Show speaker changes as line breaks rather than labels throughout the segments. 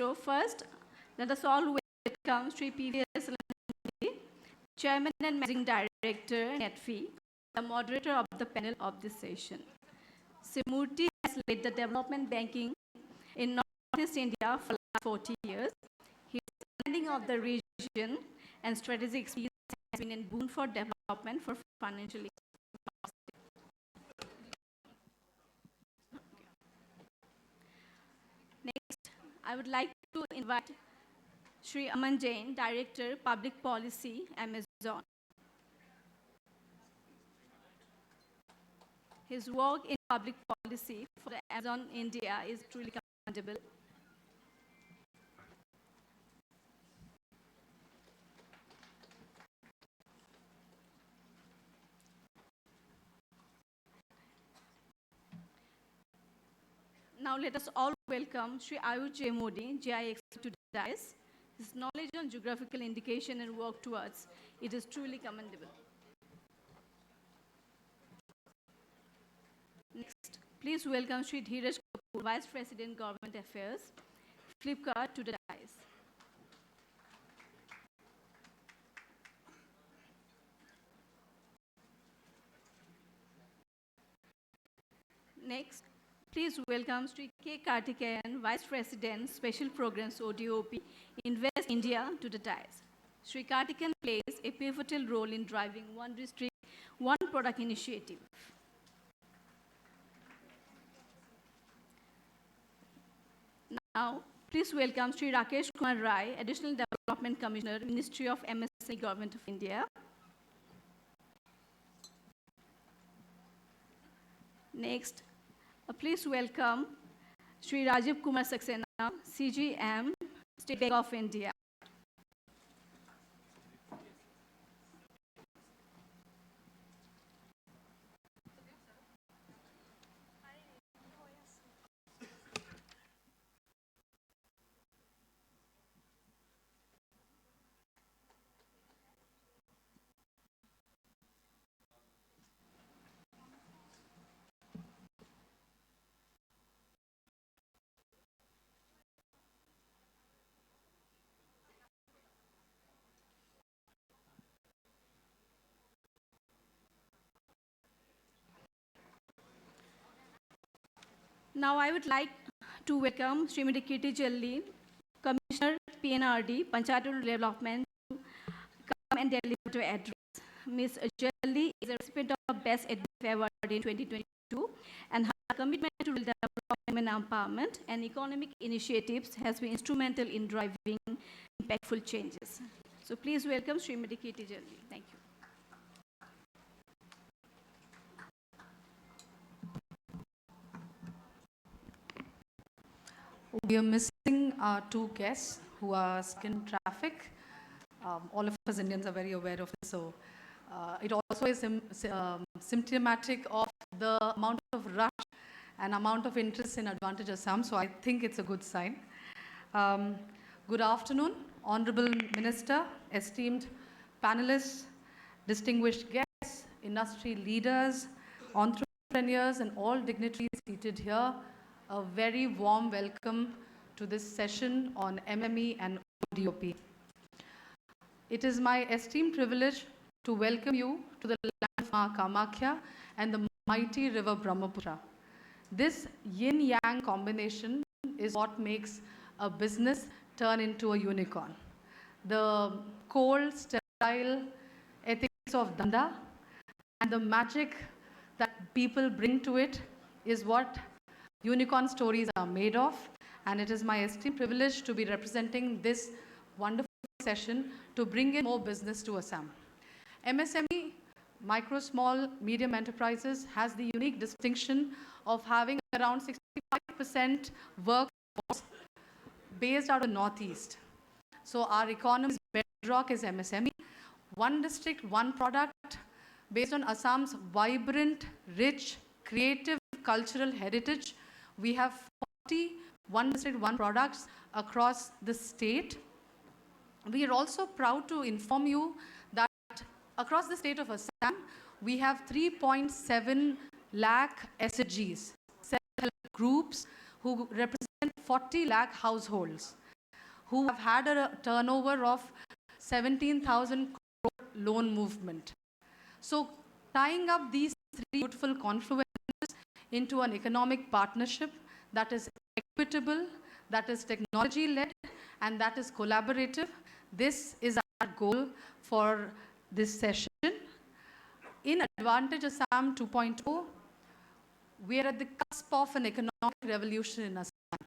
So first, let us all welcome Sri P.V.S. Chairman and Managing Director, NETFI, the moderator of the panel of this session. Simurti has led the development banking in Northeast India for the last 40 years. His understanding of the region and strategic experience has been a boon for development for financial. Next, I would like to invite Sri Aman Jain, Director, Public Policy, Amazon. His work in public policy for Amazon India is truly commendable. Now let us all welcome Sri Ayush J. Modi, GIX, to the dais. His knowledge on geographical indication and work towards it is truly commendable. Next, please welcome Sri Dheeraj Kapoor, Vice President, Government Affairs, Flipkart, to the dais. Next, please welcome Sri K. Karthikeyan, Vice President, Special Programs ODOP, Invest India, to the dais. Sri Karthikeyan plays a pivotal role in driving One District, One Product initiative. Now, please welcome Sri Rakesh Kumar Rai, Additional Development Commissioner, Ministry of MSME, Government of India. Next, please welcome Sri Rajiv Kumar Saxena, CGM, State Bank of India. Now I would like to welcome Srimati Kirti Jalli, Commissioner PNRD, Panchayat Development, to come and deliver to address. Ms. Jalli is a recipient of Best Advice Award in 2022, and her commitment to development and empowerment and economic initiatives has been instrumental in driving impactful changes. So please welcome Srimati Kirti Jalli. Thank you.
We are missing our two guests who are stuck in traffic. All of us Indians are very aware of this. So it also is symptomatic of the amount of rush and amount of interest in Advantage Assam. So I think it's a good sign. Good afternoon, Honorable Minister, esteemed panelists, distinguished guests, industry leaders, entrepreneurs, and all dignitaries seated here. A very warm welcome to this session on MME and ODOP. It is my esteemed privilege to welcome you to the land of Ma Kamakhya and the mighty river Brahmaputra. This yin-yang combination is what makes a business turn into a unicorn. The cold, sterile ethics of Danda and the magic that people bring to it is what unicorn stories are made of, and it is my esteemed privilege to be representing this wonderful session to bring in more business to Assam. MSME, micro, small, medium enterprises, has the unique distinction of having around 65% workforce based out of Northeast. So our economy's bedrock is MSME. One district, one product, based on Assam's vibrant, rich, creative, cultural heritage. We have 40 one district, one products across the state. We are also proud to inform you that across the state of Assam, we have 3.7 lakh SHGs, self-help groups, who represent 40 lakh households. who have had a turnover of 17,000 crore loan movement. So tying up these three beautiful confluences into an economic partnership that is equitable, that is technology-led, and that is collaborative, this is our goal for this session. In Advantage Assam 2.0, we are at the cusp of an economic revolution in Assam.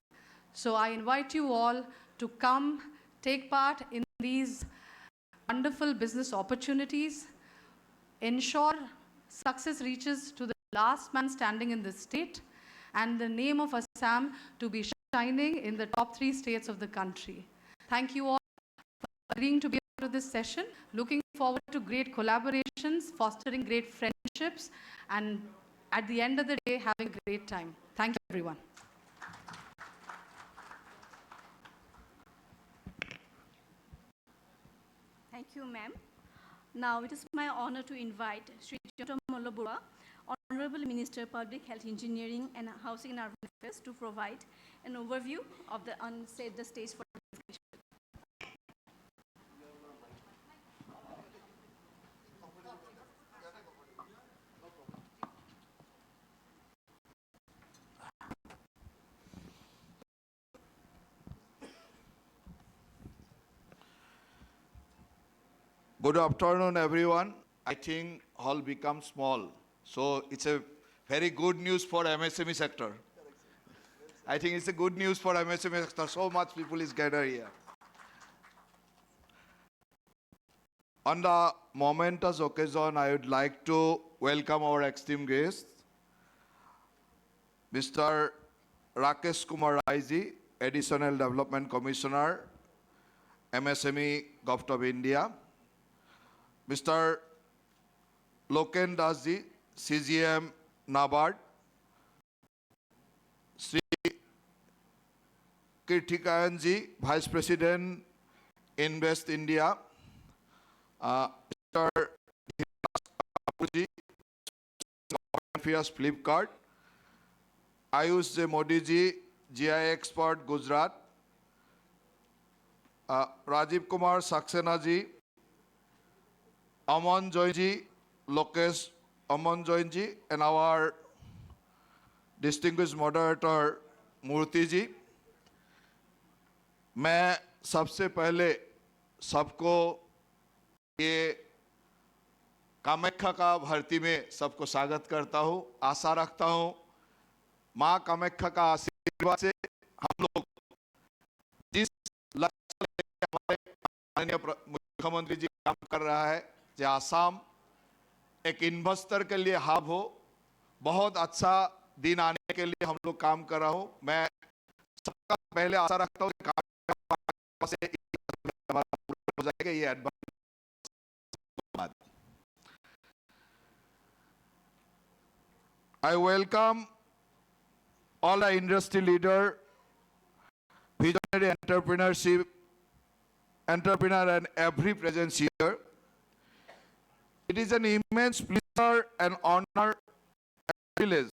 So I invite you all to come take part in these wonderful business opportunities, ensure success reaches to the last man standing in the state, and the name of Assam to be shining in the top 3 states of the country. Thank you all for agreeing to be part of this session. Looking forward to great collaborations, fostering great friendships, and at the end of the day, having a great time. Thank you, everyone.
Thank you, ma'am. Now it is my honor to invite Sri Dr. Mollabura, Honorable Minister, Public Health Engineering and Housing and Urban Affairs, to provide an overview of the stage for discussion.
Good afternoon, everyone. I think hall becomes small, so it's a very good news for MSME sector. I think it's a good news for MSME sector. So much people is gathered here. On the momentous occasion, I would like to welcome our esteemed guest, Mr. Rakesh Kumar Raiji, Additional Development Commissioner, MSME Government of India. Mr. Loken Dasji, CGM NABARD, Sri Kirtikayanji, Vice President, Invest India, Mr. Apuji, Affairs Flipkart, Ayush J. Modi ji, GI Expert Gujarat, Rajiv Kumar Saxena ji, Aman Joyji, Lokesh Aman Joyji, and our distinguished moderator Murthy ji. मैं सबसे पहले सबको ये कामाख्या का भर्ती में सबको स्वागत करता हूँ। आशा रखता हूँ माँ कामाख्या का आशीर्वाद से हम लोग जिस लक्ष्य लेकर हमारे माननीय मुख्यमंत्री जी काम कर रहा है, जो आसाम एक इन्वेस्टर के लिए हब हो, बहुत अच्छा दिन आने के लिए हम लोग काम कर रहा हूँ। मैं सबका पहले आशा रखता हूँ कि काम से हमारा पूरा हो जाएगा। ये advance I welcome all the industry leader, visionary entrepreneur and every presence here. It is an immense pleasure and honor and privilege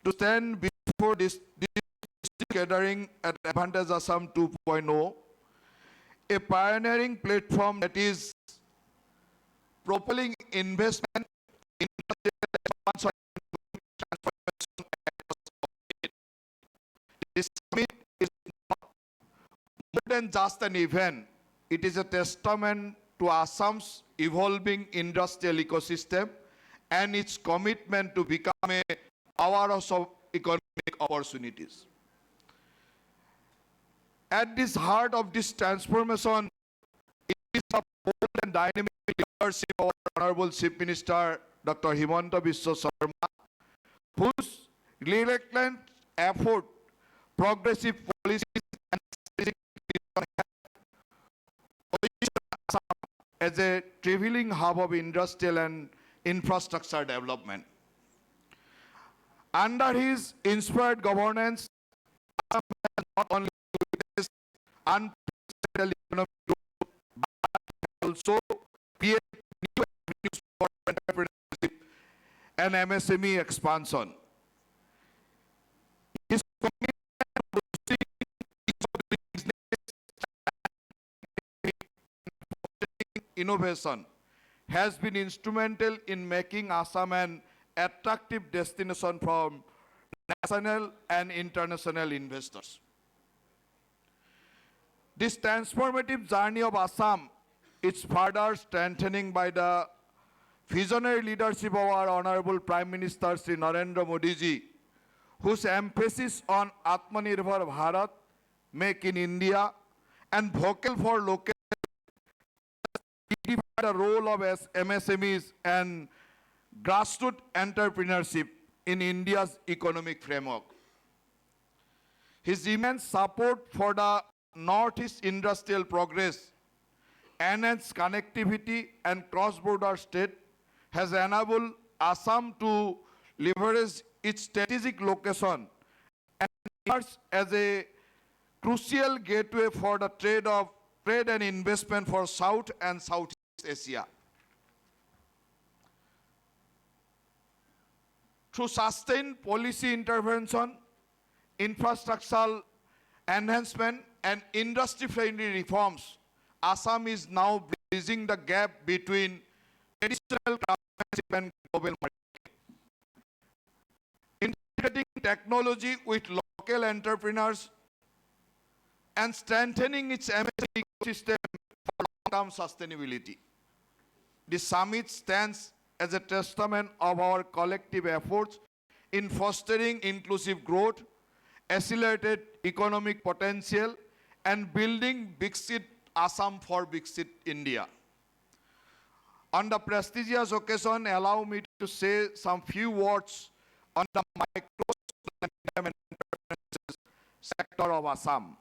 to stand before this gathering at Advantage Assam 2.0, a pioneering platform that is propelling investment in expansion and transformation across the state. This summit is not more than just an event. It is a testament to Assam's evolving industrial ecosystem and its commitment to become a powerhouse of economic opportunities. At this heart of this transformation, it is a bold and dynamic leadership of our Honorable Chief Minister, Dr. Himanta Biswa Sarma, whose relentless effort, progressive policies, and strategic vision have positioned Assam as a traveling hub of industrial and infrastructure development. Under his inspired governance, Assam has not only witnessed unprecedented economic growth, but also created new avenues for entrepreneurship and MSME expansion. His commitment to boosting ease of doing business innovation has been instrumental in making Assam an attractive destination for national and international investors. This transformative journey of Assam is further strengthening by the visionary leadership of our Honorable Prime Minister Sri Narendra Modi ji, whose emphasis on Atmanirbhar Bharat, Make in India, and vocal for local redefined the role of MSMEs and grassroots entrepreneurship in India's economic framework. His immense support for the Northeast industrial progress, enhanced connectivity and cross-border trade has enabled Assam to leverage its strategic location and emerge as a crucial gateway for the trade and investment for South and Southeast Asia. Through sustained policy intervention, infrastructural enhancement, and industry-friendly reforms, Assam is now bridging the gap between traditional craftsmanship and global market. Integrating technology with local entrepreneurs and strengthening its MSME ecosystem for long-term sustainability. This summit stands as a testament of our collective efforts in fostering inclusive growth, accelerated economic potential, and building Viksit Assam for Viksit India. On the prestigious occasion, allow me to say some few words on the micro and medium enterprises sector of Assam.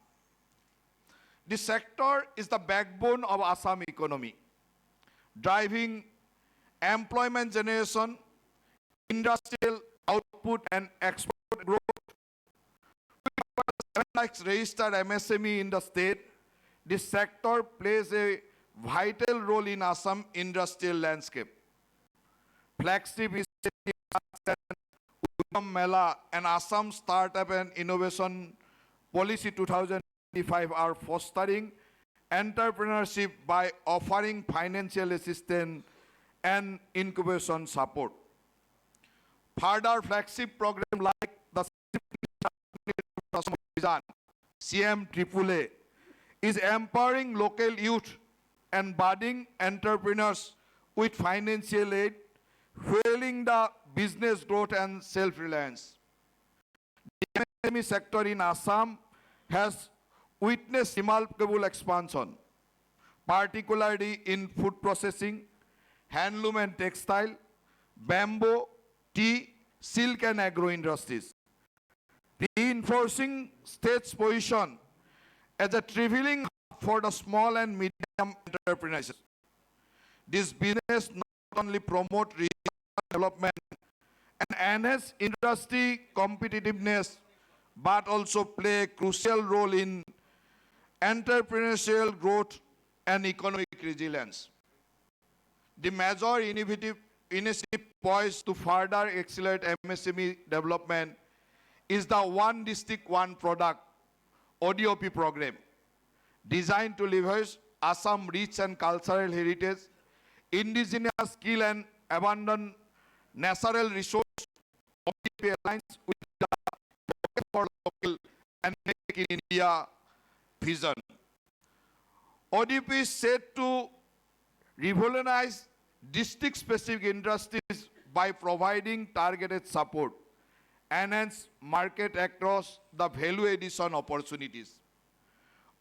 This sector is the backbone of Assam economy, driving employment generation, industrial output, and export growth. With 7 lakhs registered MSME in the state, this sector plays a vital role in Assam industrial landscape. Flagship initiatives Udam Mela and Assam Startup and Innovation Policy 2025 are fostering entrepreneurship by offering financial assistance and incubation support. Further flagship programs like the CM AAA is empowering local youth and budding entrepreneurs with financial aid, fueling the business growth and self-reliance. The MSME sector in Assam has witnessed remarkable expansion, particularly in food processing, handloom and textile, bamboo, tea, silk and agro industries, reinforcing state's position as a traveling hub for the small and medium enterprises. This business not only promote regional development and enhance industry competitiveness, but also play a crucial role in entrepreneurial growth and economic resilience. The major initiative poised to further accelerate MSME development is the One District, One Product ODOP program, designed to leverage Assam rich and cultural heritage, indigenous skill and abundant natural resource. ODOP aligns with the local for local and Make in India vision. ODOP is set to revolutionize district-specific industries by providing targeted support, enhance market across the value addition opportunities.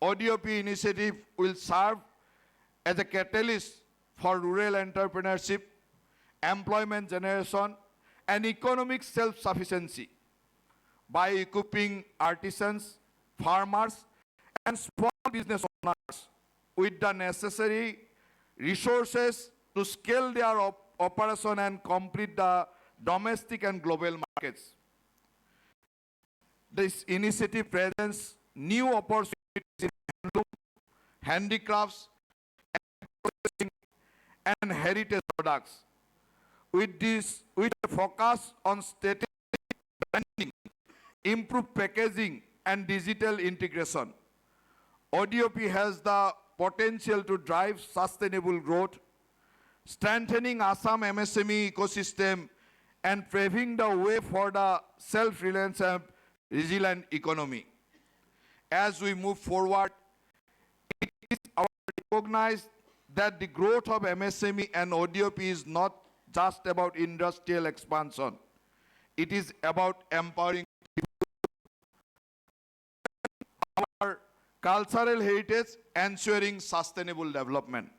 ODOP initiative will serve as a catalyst for rural entrepreneurship, employment generation, and economic self-sufficiency by equipping artisans, farmers, and small business owners with the necessary resources to scale their operation and complete the domestic and global markets. This initiative presents new opportunities in handloom, handicrafts, processing, and heritage products. With a focus on strategic branding, improved packaging, and digital integration, ODOP has the potential to drive sustainable growth, strengthening Assam MSME ecosystem, and paving the way for the self-reliance and resilient economy. As we move forward, it is recognized that the growth of MSME and ODOP is not just about industrial expansion. It is about empowering our cultural heritage, ensuring sustainable development.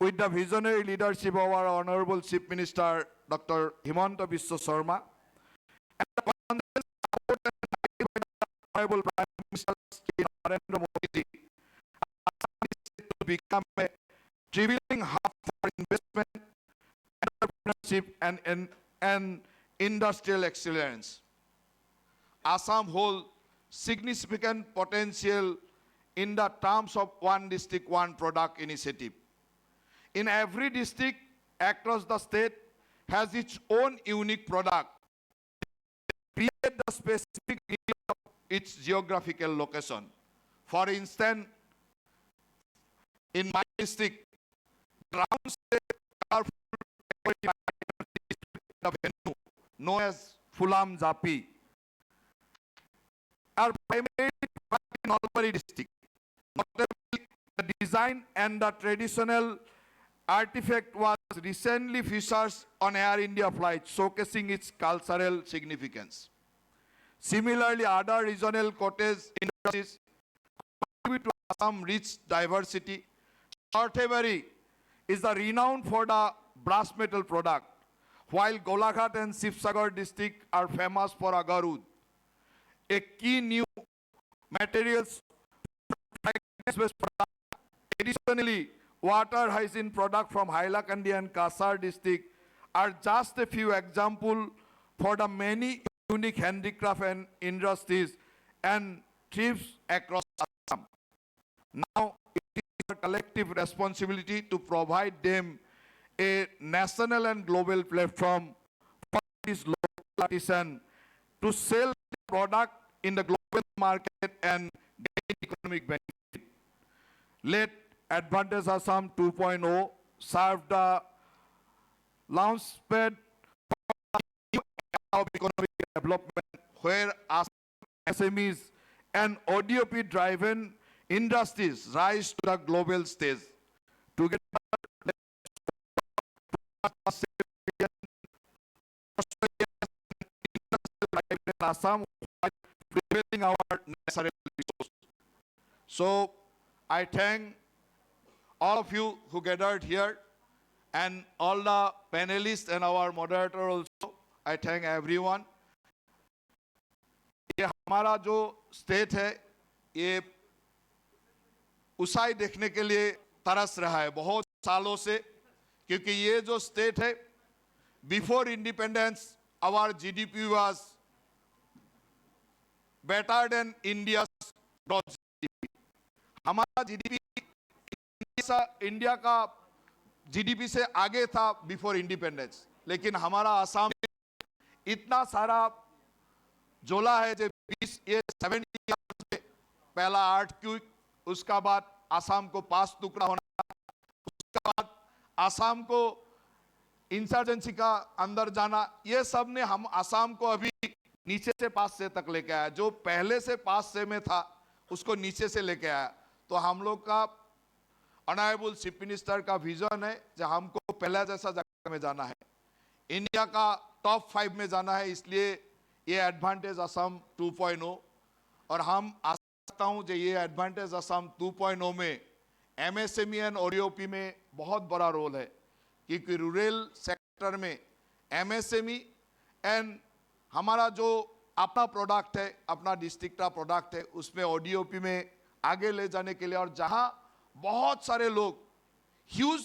With the visionary leadership of our Honorable Chief Minister, Dr. Himanta Biswa Sharma, and the constant support and guidance by the Honorable Prime Minister Narendra Modi, Assam is set to become a traveling hub for investment, entrepreneurship, and industrial excellence. Assam holds significant potential in the terms of one district, one product initiative. In every district across the state has its own unique product, create the specific need of its geographical location. For instance, in my district, round state venue known as Fulam Japi are primarily in Nalbari district. Notably, the design and the traditional artifact was recently featured on Air India flight, showcasing its cultural significance. Similarly, other regional cottage industries contribute to Assam rich diversity. Shorteberry is renowned for the brass metal product, while Golaghat and Sibsagar district are famous for agarud, a key new materials fragrance-based product. Additionally, water hygiene product from Hailakandi and Kasar district are just a few examples for the many unique handicraft and industries and thrives across Assam. Now, it is our collective responsibility to provide them a national and global platform for these local artisans to sell the product in the global market and gain economic benefit. Let Advantage Assam 2.0 serve the launchpad of economic development, where SMEs and ODOP-driven industries rise to the global stage. Together, Assam while preserving our natural resources. So I thank all of you who gathered here and all the panelists and our moderator also. I thank everyone. ये हमारा जो state है ये ऊंचाई देखने के लिए तरस रहा है बहुत सालों से, क्योंकि ये जो स्टेट है before independence our GDP was better than India's gross GDP. हमारा जीडीपी इंडिया का जीडीपी से आगे था बिफोर इंडिपेंडेंस, लेकिन हमारा आसाम इतना सारा जोला है जो 70 में पहला अर्थक्वेक, उसका बाद आसाम को 5 टुकड़ा होना, उसके बाद आसाम को इंसर्जेंसी का अंदर जाना, ये सब ने हम आसाम को अभी नीचे से 5 से तक लेके आया। जो पहले से 5 से में था उसको नीचे से लेके आया। तो हम लोग का ऑनरेबल चीफ मिनिस्टर का विजन है जो हमको पहला जैसा जगह में जाना है, इंडिया का टॉप 5 में जाना है। इसलिए ये एडवांटेज असम 2.0, और हम आशा करता हूँ जो ये एडवांटेज असम 2.0 में एमएसएमई एंड ओडीओपी में बहुत बड़ा रोल है, क्योंकि रूरल सेक्टर में एमएसएमई एंड हमारा जो अपना प्रोडक्ट है, अपना डिस्ट्रिक्ट का प्रोडक्ट है, उसमें ओडीओपी में आगे ले जाने के लिए, और जहां बहुत सारे लोग ह्यूज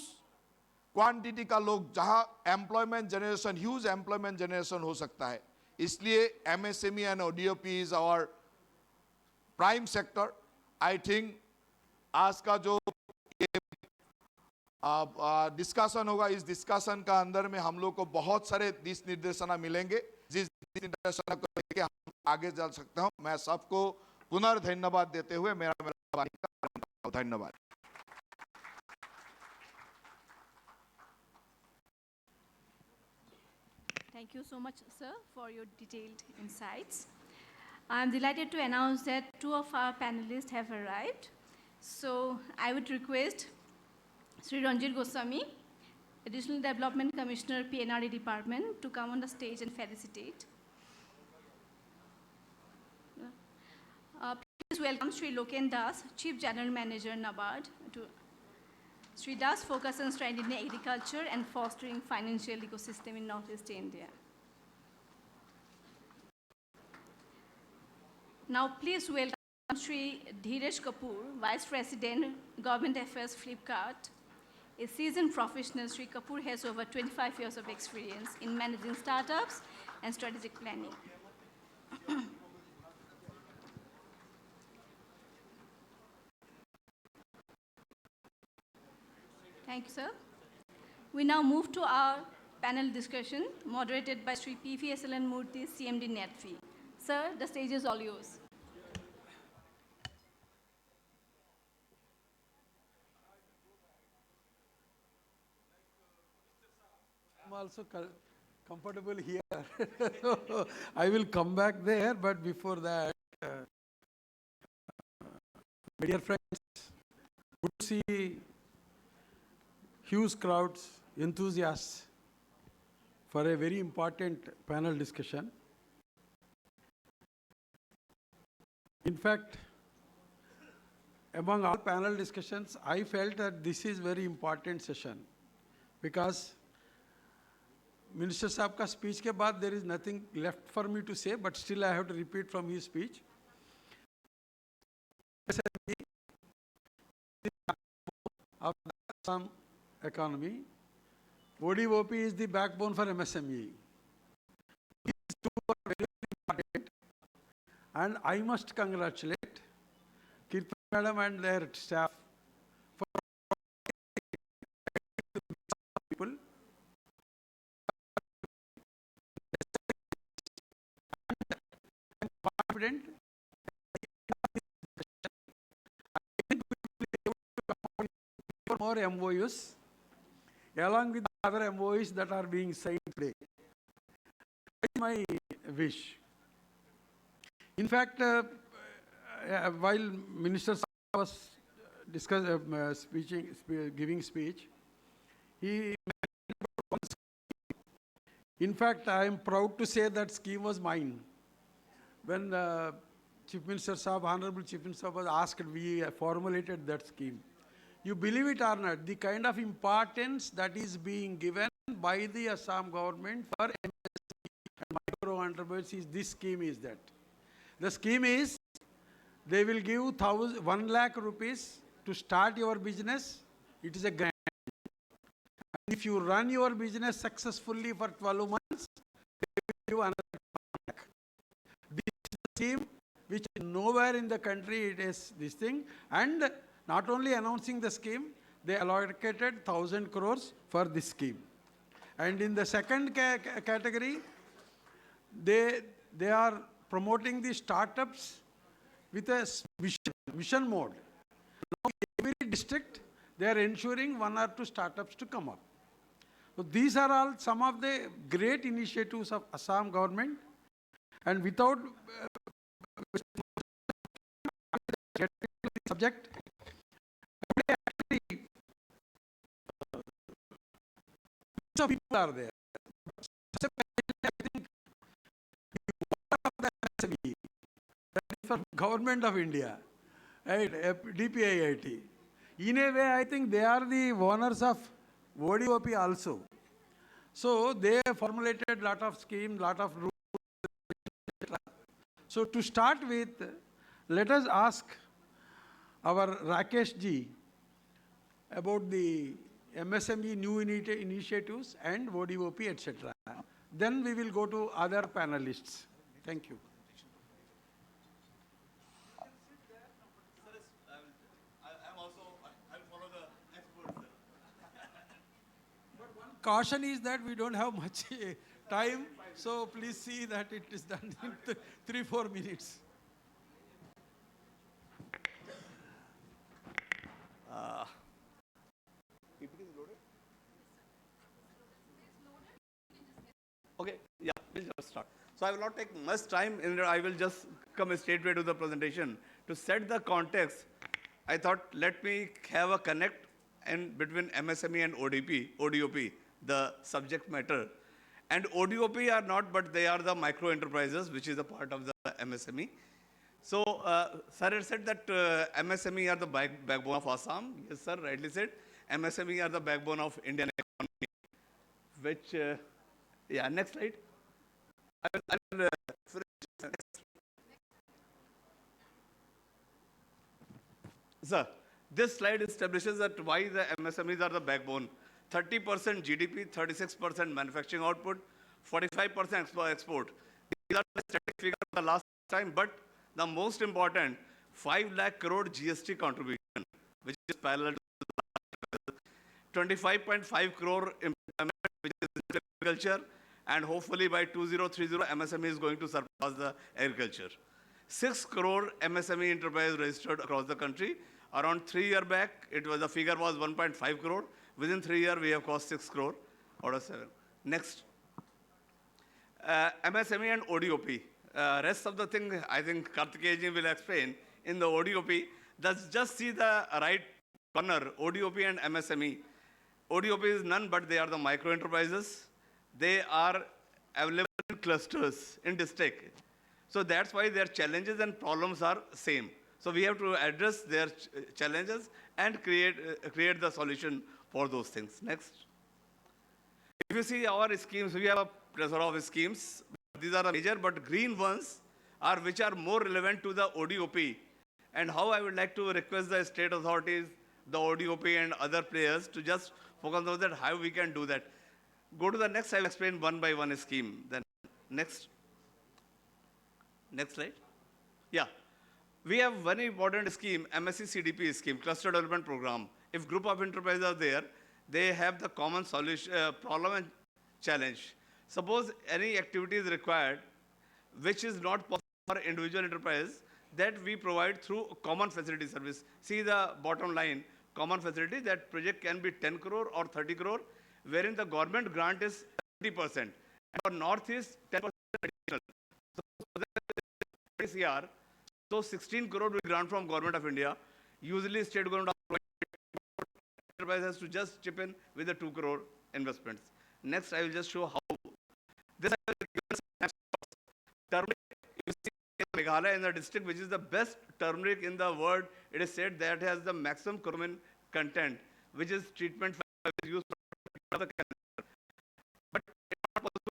क्वांटिटी का लोग जहां employment generation, huge employment generation हो सकता है, इसलिए MSME and ODOP is our prime sector. I think आज का जो डिस्कशन होगा, इस डिस्कशन का अंदर में हम लोग को बहुत सारे दिशा निर्देशना मिलेंगे, जिस निर्देशना को लेके हम आगे चल सकते हो। मैं सबको पुनर्धन्यवाद देते हुए मेरा धन्यवाद।
Thank you so much, sir, for your detailed insights. I'm delighted to announce that two of our panelists have arrived. So I would request Sri Ranjit Goswami, Additional Development Commissioner, PNRD Department, to come on the stage and felicitate. Please welcome Sri Loken Das, Chief General Manager, NABARD. Sri Das focuses on strengthening agriculture and fostering financial ecosystem in Northeast India. Now, please welcome Sri Dheeresh Kapoor, Vice President, Government Affairs, Flipkart. A seasoned professional, Sri Kapoor has over 25 years of experience in managing startups and strategic planning. Thank you, sir. We now move to our panel discussion, moderated by Sri PVSLN Murthy, CMD NETFI. Sir, the stage is all yours.
I'm also comfortable here. So I will come back there, but before that, my dear friends, good to see huge crowds, enthusiasts for a very important panel discussion. In fact, among all panel discussions, I felt that this is very important session because Minister Saab ka speech ke baad there is nothing left for me to say, but still I have to repeat from his speech. Of the Assam economy, ODOP is the backbone for MSME. These two are very important, and I must congratulate Kirti Madam and their staff for people. I'm confident more MOUs along with the other MOUs that are being signed today. That is my wish. In fact, while Minister was giving speech, he mentioned about one scheme. In fact, I am proud to say that scheme was mine. When Chief Minister Saab, Honorable Chief Minister Saab was asked, we formulated that scheme. You believe it or not, the kind of importance that is being given by the Assam government for MSME and micro enterprises, this scheme is that. The scheme is, they will give 1 lakh rupees to start your business. It is a grant. And if you run your business successfully for 12 months, they will give another 1 lakh. This is a scheme which nowhere in the country it is this thing. And not only announcing the scheme, they allocated 1,000 crores for this scheme. And in the second category, they are promoting the startups with a mission mode. Now, in every district, they are ensuring 1 or 2 startups to come up. So these are all some of the great initiatives of Assam government. And without subject, actually, lots of people are there. I think MSME, that is for Government of India, right? DPIIT. In a way, I think they are the owners of ODOP also. So they formulated lot of schemes, lot of rules, etc. So to start with, let us ask our Rakesh ji about the MSME new initiatives and ODOP, etc. Then we will go to other panelists. Thank you. But one caution is that we don't have much time, so please see that it is done in 3-4 minutes.
Okay, So I will not take much time in it. I will just come straightway to the presentation. To set the context, I thought let me have a connect in between MSME and ODOP, the subject matter. And ODOP are not, but they are the micro enterprises, which is a part of the MSME. So, sir had said that MSME are the backbone of Assam. Yes, sir, rightly said. MSME are the backbone of Indian economy, which, yeah, next slide. I will finish. Sir, this slide establishes that why the MSMEs are the backbone. 30% GDP, 36% manufacturing output, 45% export. These are the static figures of the last time, but the most important, 5 lakh crore GST contribution, which is parallel to 25.5 crore employment, which is agriculture, and hopefully by 2030, MSME is going to surpass the agriculture. 6 crore MSME enterprise registered across the country. Around 3 years back, the figure was 1.5 crore. Within 3 years, we have crossed 6 crore out of 7. Next. MSME and ODOP. Rest of the thing, I think Kartikeya will explain. In the ODOP, let's just see the right corner, ODOP and MSME. ODOP is none, but they are the micro enterprises. They are available in clusters in district. So that's why their challenges and problems are same. So we have to address their challenges and create the solution for those things. Next. If you see our schemes, we have a plethora of schemes. These are the major, but green ones are which are more relevant to the ODOP. And how I would like to request the state authorities, the ODOP and other players to just focus on that, how we can do that. Go to the next, I will explain one by one scheme. Then next. Next slide. Yeah. We have very important scheme, MSc CDP scheme, Cluster Development Program. If group of enterprises are there, they have the common solution, problem and challenge. Suppose any activity is required, which is not possible for individual enterprise, that we provide through common facility service. See the bottom line, common facility, that project can be 10 crore or 30 crore, wherein the government grant is 30%. And for North is 10% additional. So, CR, so 16 crore we grant from Government of India. Usually state government of enterprise has to just chip in with the 2 crore investments. Next, I will just show how. This I will give a turmeric. You see in Meghalaya in the district, which is the best turmeric in the world, it is said that has the maximum curcumin content, which is treatment used for the cancer. But it's not possible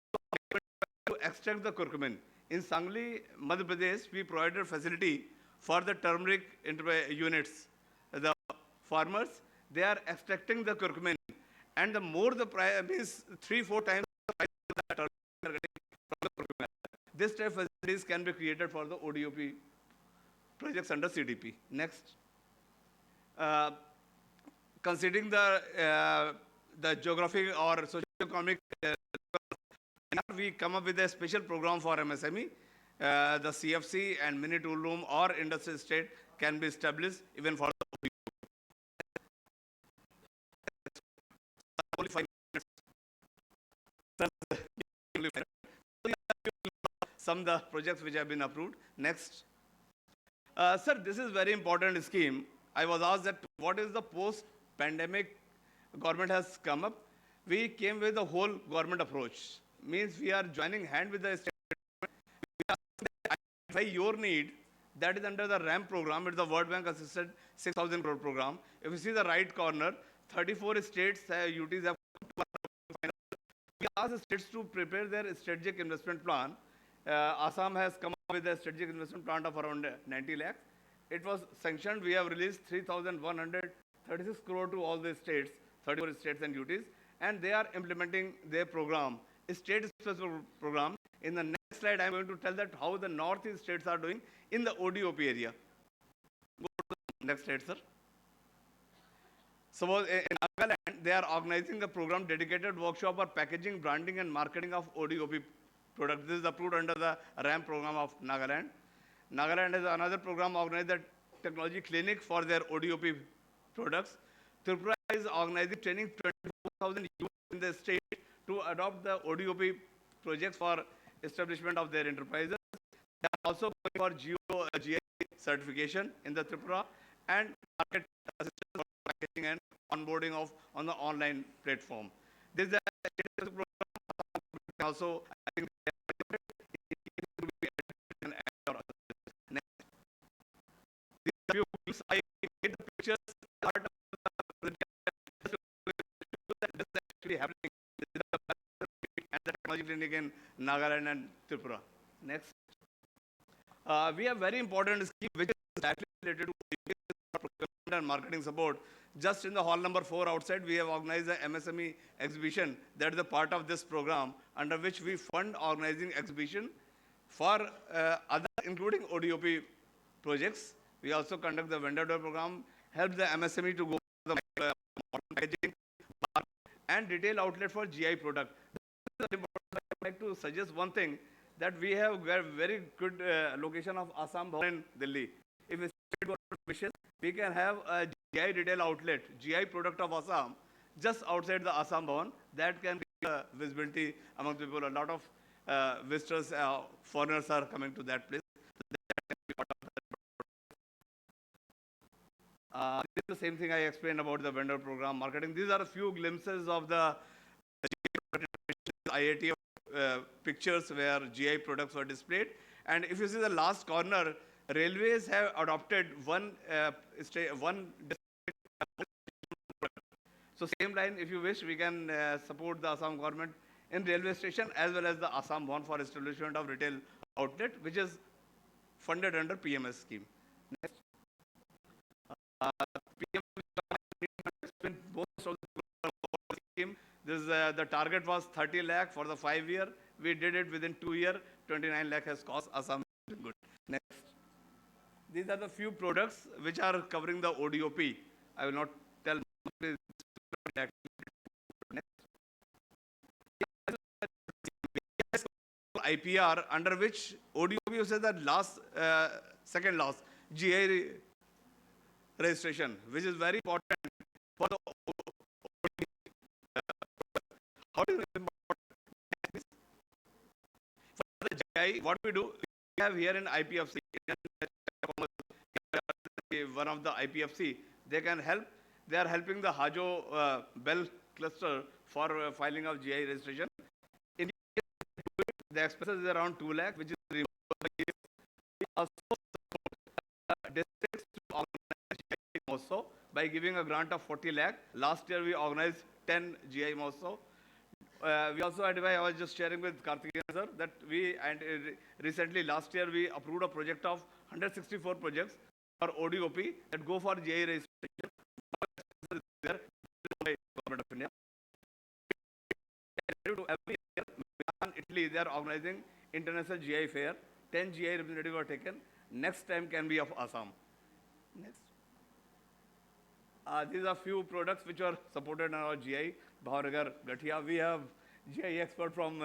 to extract the curcumin. In Sangli, Madhya Pradesh, we provided facility for the turmeric units. The farmers, they are extracting the curcumin, and the more the price means 3-4 times the price of the turmeric are getting from the curcumin. This type of facilities can be created for the ODOP projects under CDP. Next. Considering the geographic or socio-economic we come up with a special program for MSME. The CFC and mini tool room or industrial estate can be established even for the only 5 minutes. Some of the projects which have been approved. Next. Sir, this is very important scheme. I was asked that what is the post-pandemic government has come up. We came with a whole government approach. Means we are joining hand with the state government. We are identify your need. That is under the RAM program. It's the World Bank assisted 6,000 crore program. If you see the right corner, 34 states, UTs have come to we ask the states to prepare their strategic investment plan. Assam has come up with a strategic investment plan of around 90 lakhs. It was sanctioned. We have released 3,136 crore to all the states, 34 states and UTs, and they are implementing their program, a state-specific program. In the next slide, I'm going to tell that how the northeast states are doing in the ODOP area. Go to the next slide, sir. So in Nagaland, they are organizing a program dedicated workshop for packaging, branding, and marketing of ODOP products. This is approved under the RAM program of Nagaland. Nagaland has another program organized the technology clinic for their ODOP products. Tripura is organizing training 24,000 youth in the state to adopt the ODOP projects for establishment of their enterprises. They are also going for GI certification in the Tripura and market assistance for packaging and onboarding of on the online platform. This is a program also. I think I get the pictures part of the that is actually happening and the technology clinic in Nagaland and Tripura. Next. We have very important scheme which is directly related to procurement and marketing support. Just in the hall number 4 outside, we have organized the MSME exhibition. That is a part of this program, under which we fund organizing exhibition for other, including ODOP projects. We also conduct the vendor door program, help the MSME to go to the modern packaging and retail outlet for GI product. I would like to suggest one thing, that we have very good location of Assam Bhavan in Delhi. If we wishes, we can have a GI retail outlet, GI product of Assam, just outside the Assam Bhavan. That can be visibility among people. A lot of visitors, foreigners are coming to that place. This is the same thing I explained about the vendor program marketing. These are a few glimpses of the IIT pictures where GI products were displayed. And if you see the last corner, railways have adopted one so same line, if you wish, we can support the Assam government in railway station as well as the Assam Bond for establishment of retail outlet, which is funded under PMS scheme. Next. Most of the scheme. This the target was 30 lakh for the 5 year. We did it within 2 years. 29 lakh has cost Assam. Good. Next. These are the few products which are covering the ODOP. I will not tell. IPR, under which ODOP says that last, second last, GI registration, which is very important for the how do you for the GI, what we do, we have here in IPFC, one of the IPFC, they can help. They are helping the Hajo Bell cluster for filing of GI registration. In the expenses is around 2 lakh, which is we also support districts to organize GI also by giving a grant of 40 lakh. Last year we organized 10 GI also. We also advise, I was just sharing with Karthikeyan sir, that we, and recently last year we approved a project of 164 projects for ODOP that go for GI registration. Government of India. Every year, in Italy, they are organizing international GI fair. 10 GI representatives were taken. Next time can be of Assam. Next. These are few products which are supported in our GI. Bhavnagar, Gathia. We have GI expert from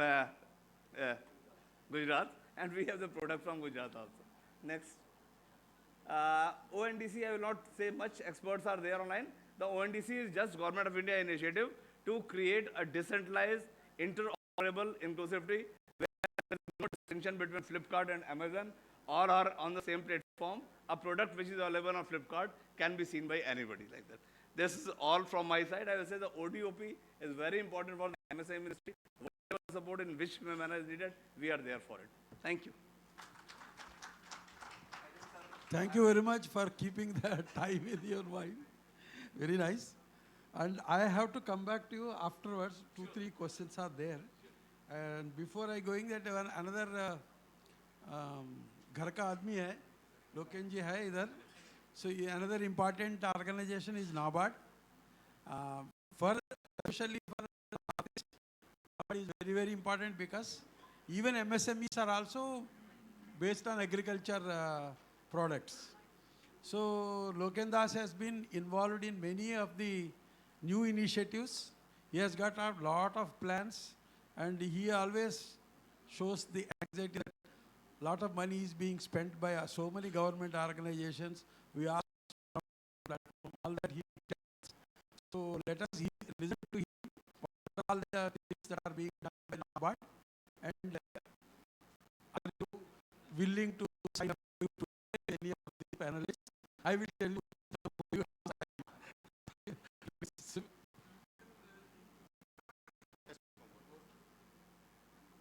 Gujarat, and we have the product from Gujarat also. Next. ONDC, I will not say much. Experts are there online. The ONDC is just Government of India initiative to create a decentralized, interoperable inclusivity where there is no distinction between Flipkart and Amazon, or are on the same platform. A product which is available on Flipkart can be seen by anybody like that. This is all from my side. I will say the ODOP is very important for the MSME industry. Whatever support in which manner is needed, we are there for it. Thank you.
Thank you very much for keeping the time in your mind. Very nice. And I have to come back to you afterwards. 2-3 questions are there. And before I going that, another घर का आदमी है, लोकेन जी है इधर. So another important organization is NABARD. Especially for NABARD is very, very important because even MSMEs are also based on agriculture products. So Loken Das has been involved in many of the new initiatives. He has got a lot of plans, and he always shows the anxiety that a lot of money is being spent by so many government organizations. We are all that he tells. So let us listen to him, what are all the things that are being done by NABARD, and willing to sign up to any of the panelists, I will tell you.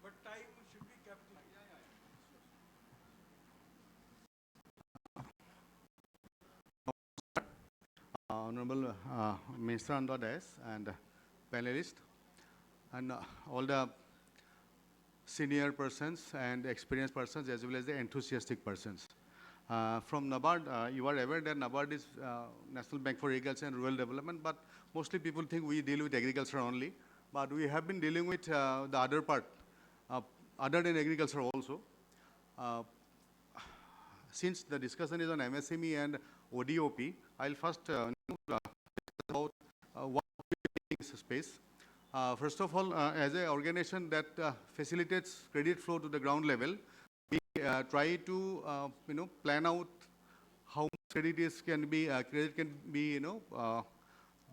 But time should be kept.
Honorable Minister on the dais and panelists, and all the senior persons and experienced persons as well as the enthusiastic persons. From NABARD, you are aware that NABARD is National Bank for Agriculture and Rural Development, but mostly people think we deal with agriculture only. But we have been dealing with the other part, other than agriculture also. Since the discussion is on MSME and ODOP, I'll first about what is space. First of all, as an organization that facilitates credit flow to the ground level, we try to plan out how much credit can be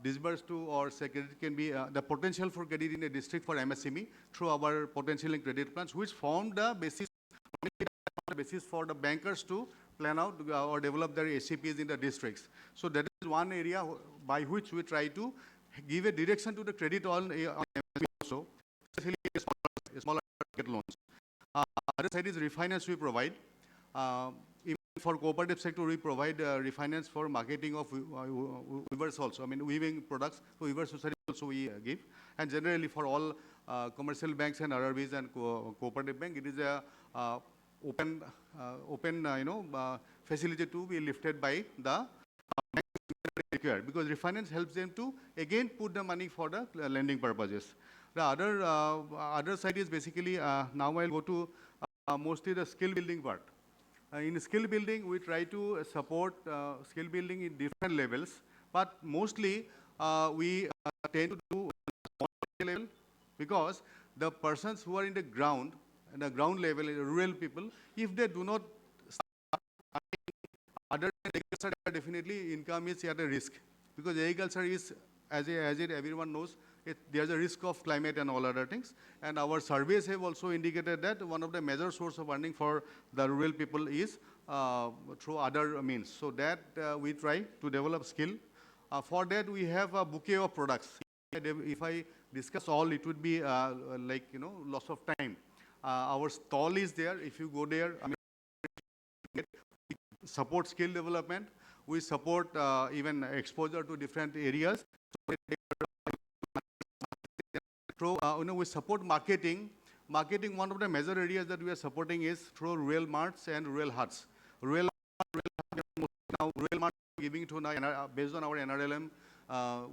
disbursed to, or say credit can be the potential for credit in a district for MSME through our potential and credit plans, which form the basis for the bankers to plan out or develop their ACPs in the districts. So that is one area by which we try to give a direction to the credit on MSME also, especially smaller market loans. Other side is refinance we provide. Even for cooperative sector, we provide refinance for marketing of weavers also. I mean, weaving products to weaver society also we give. And generally for all commercial banks and RRBs and cooperative bank, it is a open facility to be lifted by the bank, because refinance helps them to again put the money for the lending purposes. The other side is basically now I'll go to mostly the skill building part. In skill building, we try to support skill building in different levels, but mostly we tend to do small level, because the persons who are in the ground level, rural people, if they do not start, other than agriculture, definitely income is at a risk, because agriculture is, as everyone knows, there's a risk of climate and all other things. And our surveys have also indicated that one of the major source of earning for the rural people is through other means. So that we try to develop skill. For that, we have a bouquet of products. If I discuss all, it would be loss of time. Our stall is there. If you go there, I mean, we support skill development. We support even exposure to different areas. So, we support marketing. Marketing, one of the major areas that we are supporting is through rural marts and rural huts. Rural marts giving to now based on our NRLM.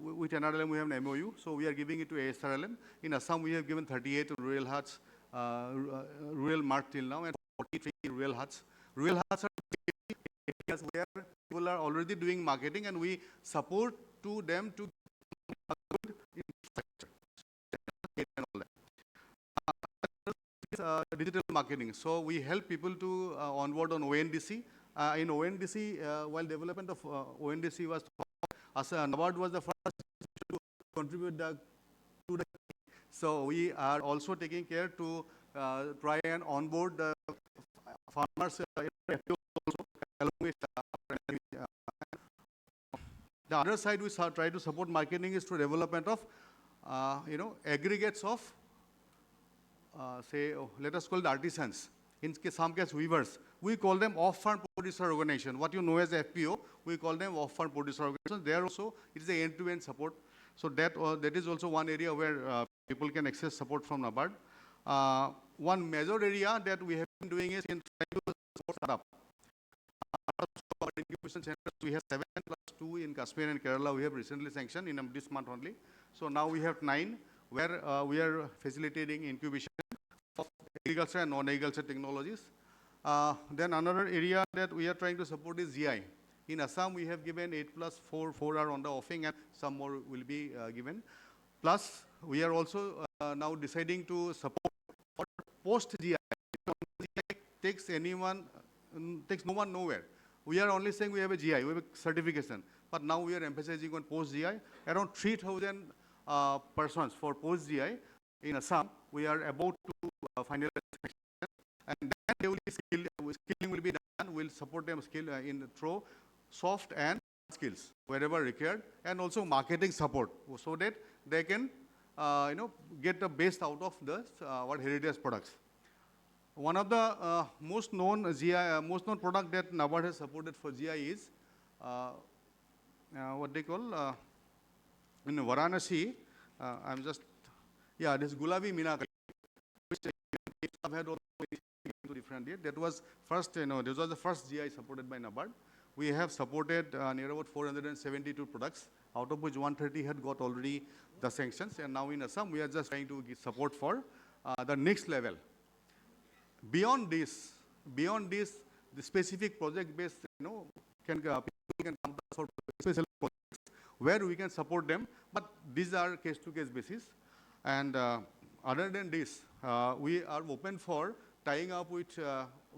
With NRLM, we have an MOU, so we are giving it to ASRLM. In Assam, we have given 38 rural huts, rural mart till now, and 43 rural huts. Rural huts are areas where people are already doing marketing, and we support to them to good infrastructure and all that. Digital marketing. So we help people to onboard on ONDC. In ONDC, while development of ONDC was, NABARD was the first to contribute to the. So we are also taking care to try and onboard the farmers also, along with the other side. We try to support marketing is through development of aggregates of let us call it artisans. In some case, weavers. We call them off-farm producer organization. What you know as FPO, we call them off-farm producer organizations. There also, it is a end-to-end support. So that is also one area where people can access support from NABARD. One major area that we have been doing is in trying to support startup. Our incubation centers, we have 7 plus 2 in Kashmir and Kerala. We have recently sanctioned in this month only. So now we have 9 where we are facilitating incubation of agriculture and non-agriculture technologies. Then another area that we are trying to support is GI. In Assam, we have given 8 plus 4 are on the offing, and some more will be given. Plus, we are also now deciding to support post-GI. GI takes no one nowhere. We are only saying we have a GI, we have a certification. But now we are emphasizing on post-GI. Around 3,000 persons for post-GI. In Assam, we are about to finalize, and then they will be skill support them skill in through soft and skills wherever required, and also marketing support so that they can get the best out of the our heritage products. One of the most known product that NABARD has supported for GI is what they call in Varanasi. This Gulabi Meenakari, which I've had also to different year. That was first, this was the first GI supported by NABARD. We have supported near about 472 products, out of which 130 had got already the sanctions, and now in Assam we are just trying to give support for the next level. Beyond this, the specific project-based, people can come to us for special projects where we can support them, but these are case-to-case basis. And other than this, we are open for tying up with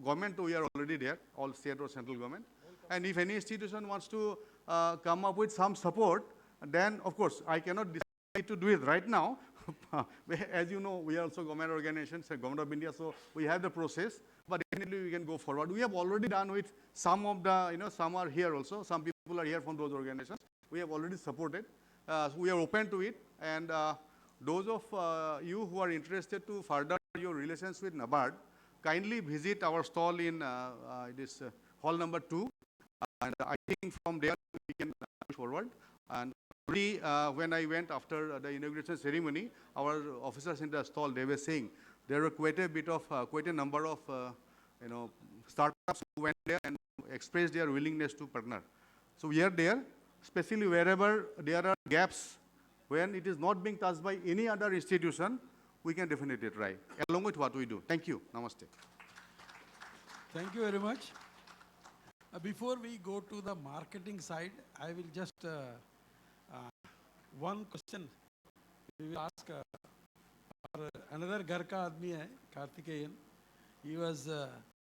government. We are already there, all state or central government. And if any institution wants to come up with some support, then of course I cannot decide to do it right now. As you know, we are also government organizations, Government of India, so we have the process, but definitely we can go forward. We have already done with some of the, some are here also, some people are here from those organizations. We have already supported. We are open to it, and those of you who are interested to further your relations with NABARD, kindly visit our stall in this hall number 2, and I think from there we can push forward. And already, when I went after the inauguration ceremony, our officers in the stall, they were saying there were quite a number of startups who went there and expressed their willingness to partner. So we are there, especially wherever there are gaps, when it is not being touched by any other institution, we can definitely try, along with what we do. Thank you. Namaste.
Thank you very much. Before we go to the marketing side, I will just one question we will ask. Another Ghar ka aadmi hai, Karthikeyan. He was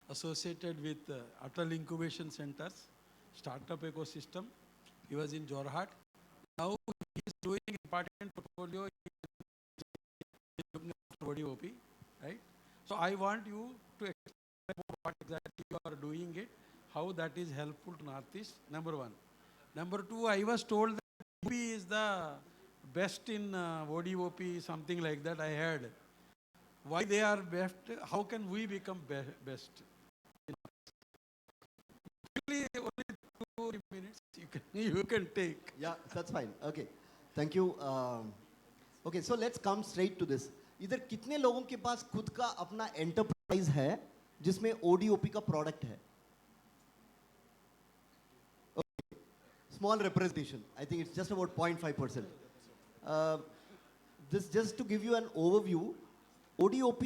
associated with Atal Incubation Centers, startup ecosystem. He was in Jorhat. Now he is doing important portfolio in ODOP, right? So I want you to explain what exactly you are doing it, how that is helpful to Northeast, number one. Number two, I was told that UP is the best in ODOP, something like that I heard. Why they are best? How can we become best? Only 2 minutes you can take.
Yeah, that's fine. Okay, thank you. Okay, so let's come straight to this. इधर कितने लोगों के पास खुद का अपना enterprise है जिसमें ODOP का प्रोडक्ट है? Okay. Small representation. I think it's just about 0.5%. This just to give you an overview. ODOP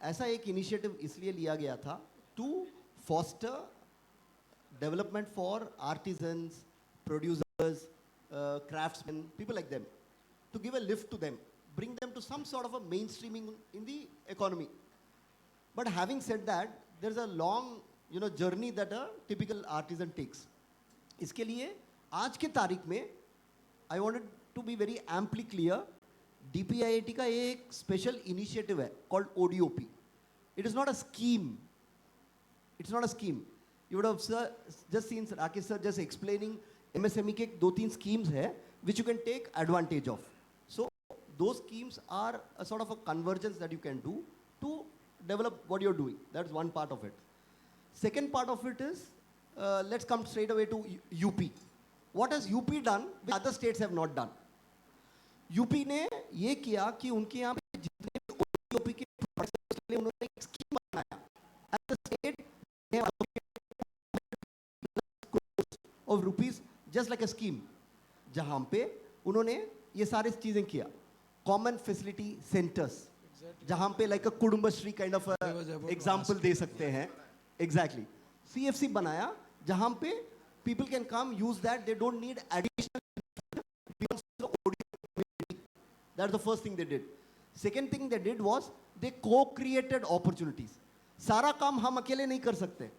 ऐसा एक इनिशिएटिव इसलिए लिया गया था to foster development for artisans, producers, craftsmen, people like them, to give a lift to them, bring them to some sort of a mainstreaming in the economy. But having said that, there's a long, journey that a typical artisan takes. इसके लिए आज के तारीख में, I wanted to be very amply clear, DPIIT का एक special initiative है called ODOP. It is not a scheme. It's not a scheme. You would have just seen Rakesh sir just explaining MSME के 2-3 schemes है which you can take advantage of. So those schemes are a sort of a convergence that you can do to develop what you're doing. That's one part of it. Second part of it is, let's come straight away to UP. What has UP done which other states have not done? UP ने ये किया कि उनके यहाँ पे जितने भी ODOP के प्रोडक्ट्स के लिए उन्होंने एक स्कीम बनाया. As a state, they have of rupees just like a scheme, जहाँ पे उन्होंने ये सारी चीजें किया. Common facility centers, जहाँ पे like a Kudumbashree kind of a example दे सकते हैं. Exactly. CFC बनाया जहाँ पे people can come use that, they don't need additional. That's the first thing they did. Second thing they did was they co-created opportunities. सारा काम हम अकेले नहीं कर सकते,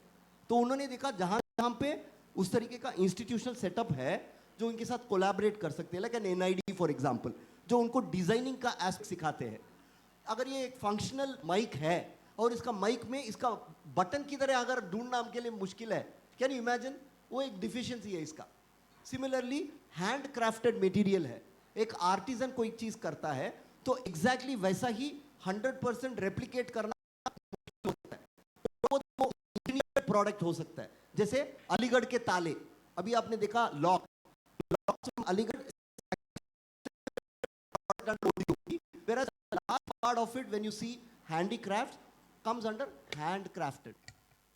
तो उन्होंने देखा जहाँ जहाँ पे उस तरीके का institutional setup है जो उनके साथ collaborate कर सकते हैं, like an NID for example, जो उनको डिजाइनिंग का एस्पेक्ट सिखाते हैं. अगर ये एक फंक्शनल माइक है और इसका माइक में इसका बटन की तरह अगर ढूंढना हमके लिए मुश्किल है, कैन यू इमेजिन? वो एक डिफिशियंसी है इसका. सिमिलरली हैंड क्राफ्टेड मटेरियल है. एक आर्टिजन कोई चीज करता है तो एग्जैक्टली वैसा ही 100% रेप्लिकेट करना होता है. वो इंजीनियर्ड प्रोडक्ट हो सकता है. जैसे अलीगढ़ के ताले, अभी आपने देखा lock Aligarh, whereas a large part of it when you see handicrafts comes under handcrafted.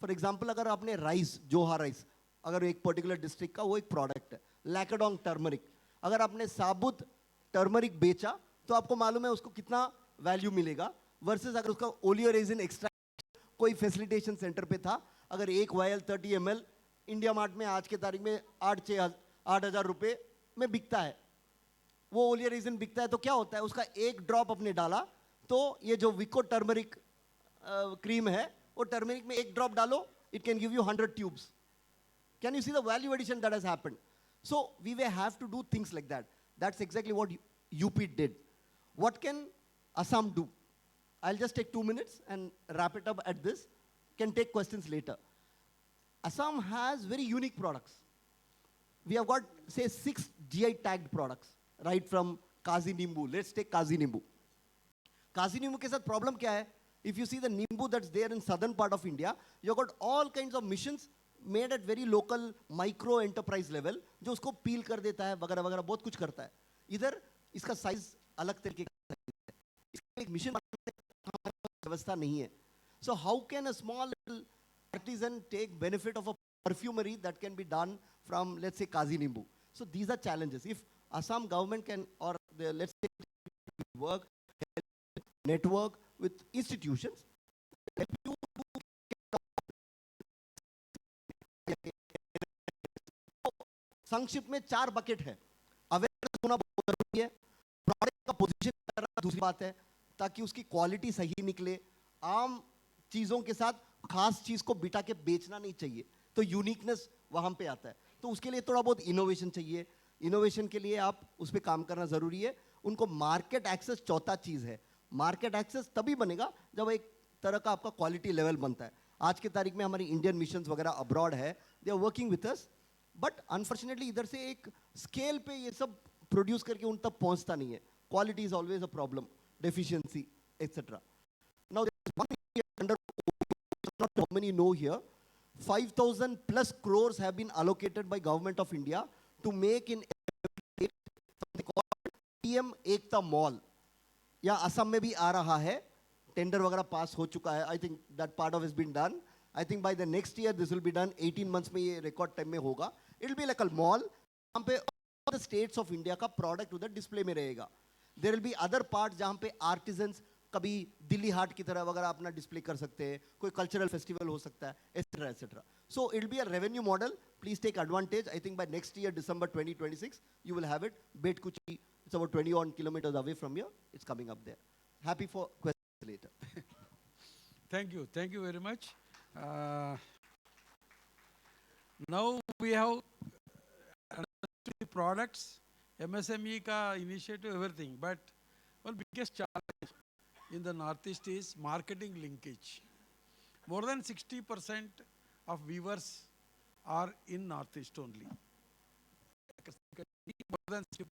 For example, अगर आपने राइस, जोहा राइस, अगर एक पर्टिकुलर डिस्ट्रिक्ट का वो एक प्रोडक्ट है. लैकाडोंग टर्मरिक, अगर आपने साबुत टर्मरिक बेचा तो आपको मालूम है उसको कितना वैल्यू मिलेगा, वर्सेस अगर उसका ओलियोरेजिन एक्सट्रैक्ट कोई फैसिलिटेशन सेंटर पे था, अगर एक वायल 30 ml इंडिया मार्ट में आज के तारीख में 8,000 रुपए में बिकता है. वो ओलियोरेजिन बिकता है तो क्या होता है, उसका एक ड्रॉप अपने डाला तो ये जो विको टर्मरिक क्रीम है, वो टर्मरिक में एक ड्रॉप डालो, it can give you 100 tubes. Can you see the value addition that has happened? So we way have to do things like that. That's exactly what UP did. What can Assam do? I will just take 2 minutes and wrap it up at this. Can take questions later. Assam has very unique products. We have got, say, 6 GI tagged products, right from Kazi Nimbu. Let's take Kazi Nimbu. Kazi Nimbu के साथ problem क्या है? If you see the Nimbu that's there in southern part of India, you've got all kinds of missions made at very local micro enterprise level, जो उसको peel कर देता है, वगैरह वगैरह बहुत कुछ करता है. इधर इसका size अलग तरीके का है. इसका एक mission व्यवस्था नहीं है. So how can a small little artisan take benefit of a perfumery that can be done from, let's say, Kazi Nimbu? So these are challenges. If Assam government can, or let's say, work, network with institutions, help you संक्षिप्त में 4 bucket है. Awareness होना बहुत जरूरी है. Product का position करना दूसरी बात है, ताकि उसकी क्वालिटी सही निकले. आम चीजों के साथ खास चीज को बिठा के बेचना नहीं चाहिए, तो यूनिकनेस वहां पे आता है. तो उसके लिए थोड़ा बहुत इनोवेशन चाहिए. इनोवेशन के लिए आप उस पर काम करना जरूरी है. उनको मार्केट एक्सेस चौथा चीज है. मार्केट एक्सेस तभी बनेगा जब एक तरह का आपका क्वालिटी लेवल बनता है. आज के तारीख में हमारी इंडियन मिशंस वगैरह अब्रॉड है, they are working with us, but unfortunately इधर से एक स्केल पे ये सब प्रोड्यूस करके उन तक पहुंचता नहीं है. Quality is always a problem, deficiency etcetera. Now under not how many know here, 5,000 plus crores have been allocated by government of India to make in something called PM Ekta Mall. या असम में भी आ रहा है, tender वगैरह पास हो चुका है. I think that part of is been done. I think by the next year this will be done. 18 months में ये रिकॉर्ड टाइम में होगा. It will be like a mall, जहाँ पे all the states of India का product उधर display में रहेगा. There will be other part जहाँ पे आर्टिजन्स कभी दिल्ली हाट की तरह वगैरह अपना डिस्प्ले कर सकते हैं, कोई कल्चरल फेस्टिवल हो सकता है, etcetera etcetera. So it will be a revenue model. Please take advantage. I think by next year December 2026 you will have it. Bed Kuchi, it's about 21 kilometers away from here. It's coming up there. Happy for questions later.
Thank you very much. Now we have products, MSME ka initiative, everything, but one biggest challenge in the Northeast is marketing linkage. More than 60% of weavers are in Northeast only. More than 60%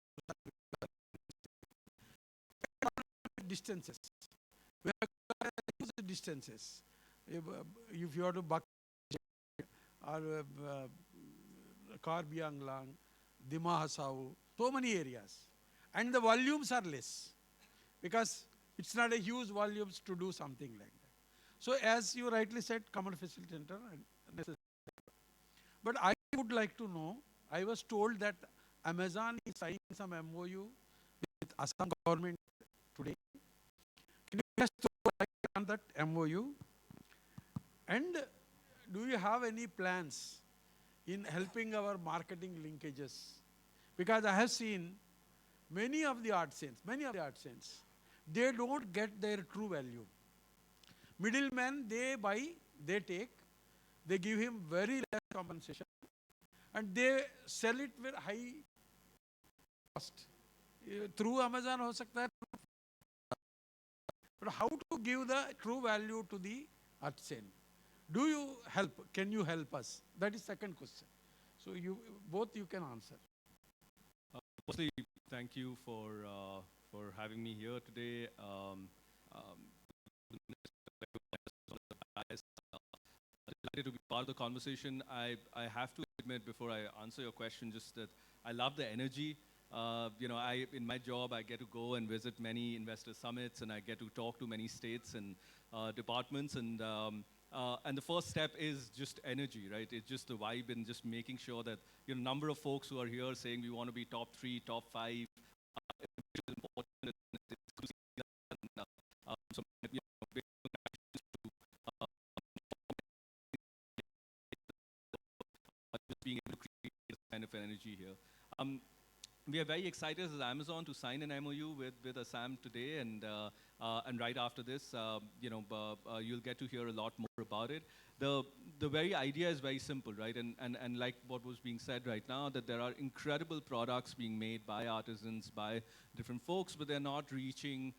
distances. We have huge distances. If you have to Bak or Karbi Anglang, Dima Hasau, so many areas. And the volumes are less, because it's not a huge volumes to do something like that. So as you rightly said, common facility center necessary. But I would like to know, I was told that Amazon is signing some MOU with Assam government today. Can you just throw light on that MOU? And do you have any plans in helping our marketing linkages? Because I have seen many of the artisans, they don't get their true value. Middlemen, they buy, they take, they give him very less compensation, and they sell it with high cost. Through Amazon हो सकता है, but how to give the true value to the artisan. Do you help? Can you help us? That is second question. So both you can answer.
Firstly, thank you for having me here today. Delighted to be part of the conversation. I have to admit before I answer your question just that I love the energy. In my job, I get to go and visit many investor summits, and I get to talk to many states and departments, and the first step is just energy, right? It's just the vibe and just making sure that number of folks who are here saying we want to be top 3, top 5, which is important. It's exclusive, and, so big congratulations to just being able to create this kind of energy here. We are very excited as Amazon to sign an MOU with Assam today, and right after this, you'll get to hear a lot more about it. The very idea is very simple, right? And like what was being said right now, that there are incredible products being made by artisans, by different folks, but they're not reaching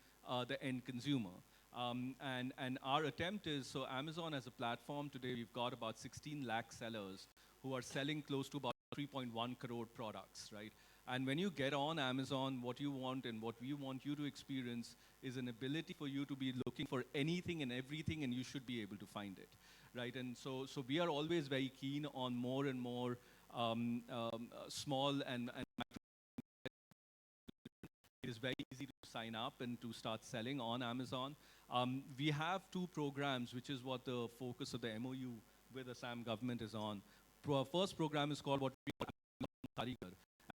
the end consumer. And our attempt is, so Amazon as a platform today, we've got about 16 lakh sellers who are selling close to about 3.1 crore products, right? And when you get on Amazon, what you want and what we want you to experience is an ability for you to be looking for anything and everything, and you should be able to find it, right? And so we are always very keen on more and more small and it is very easy to sign up and to start selling on Amazon. We have 2 programs, which is what the focus of the MOU with the Assam government is on. First program is called what we call Karigar.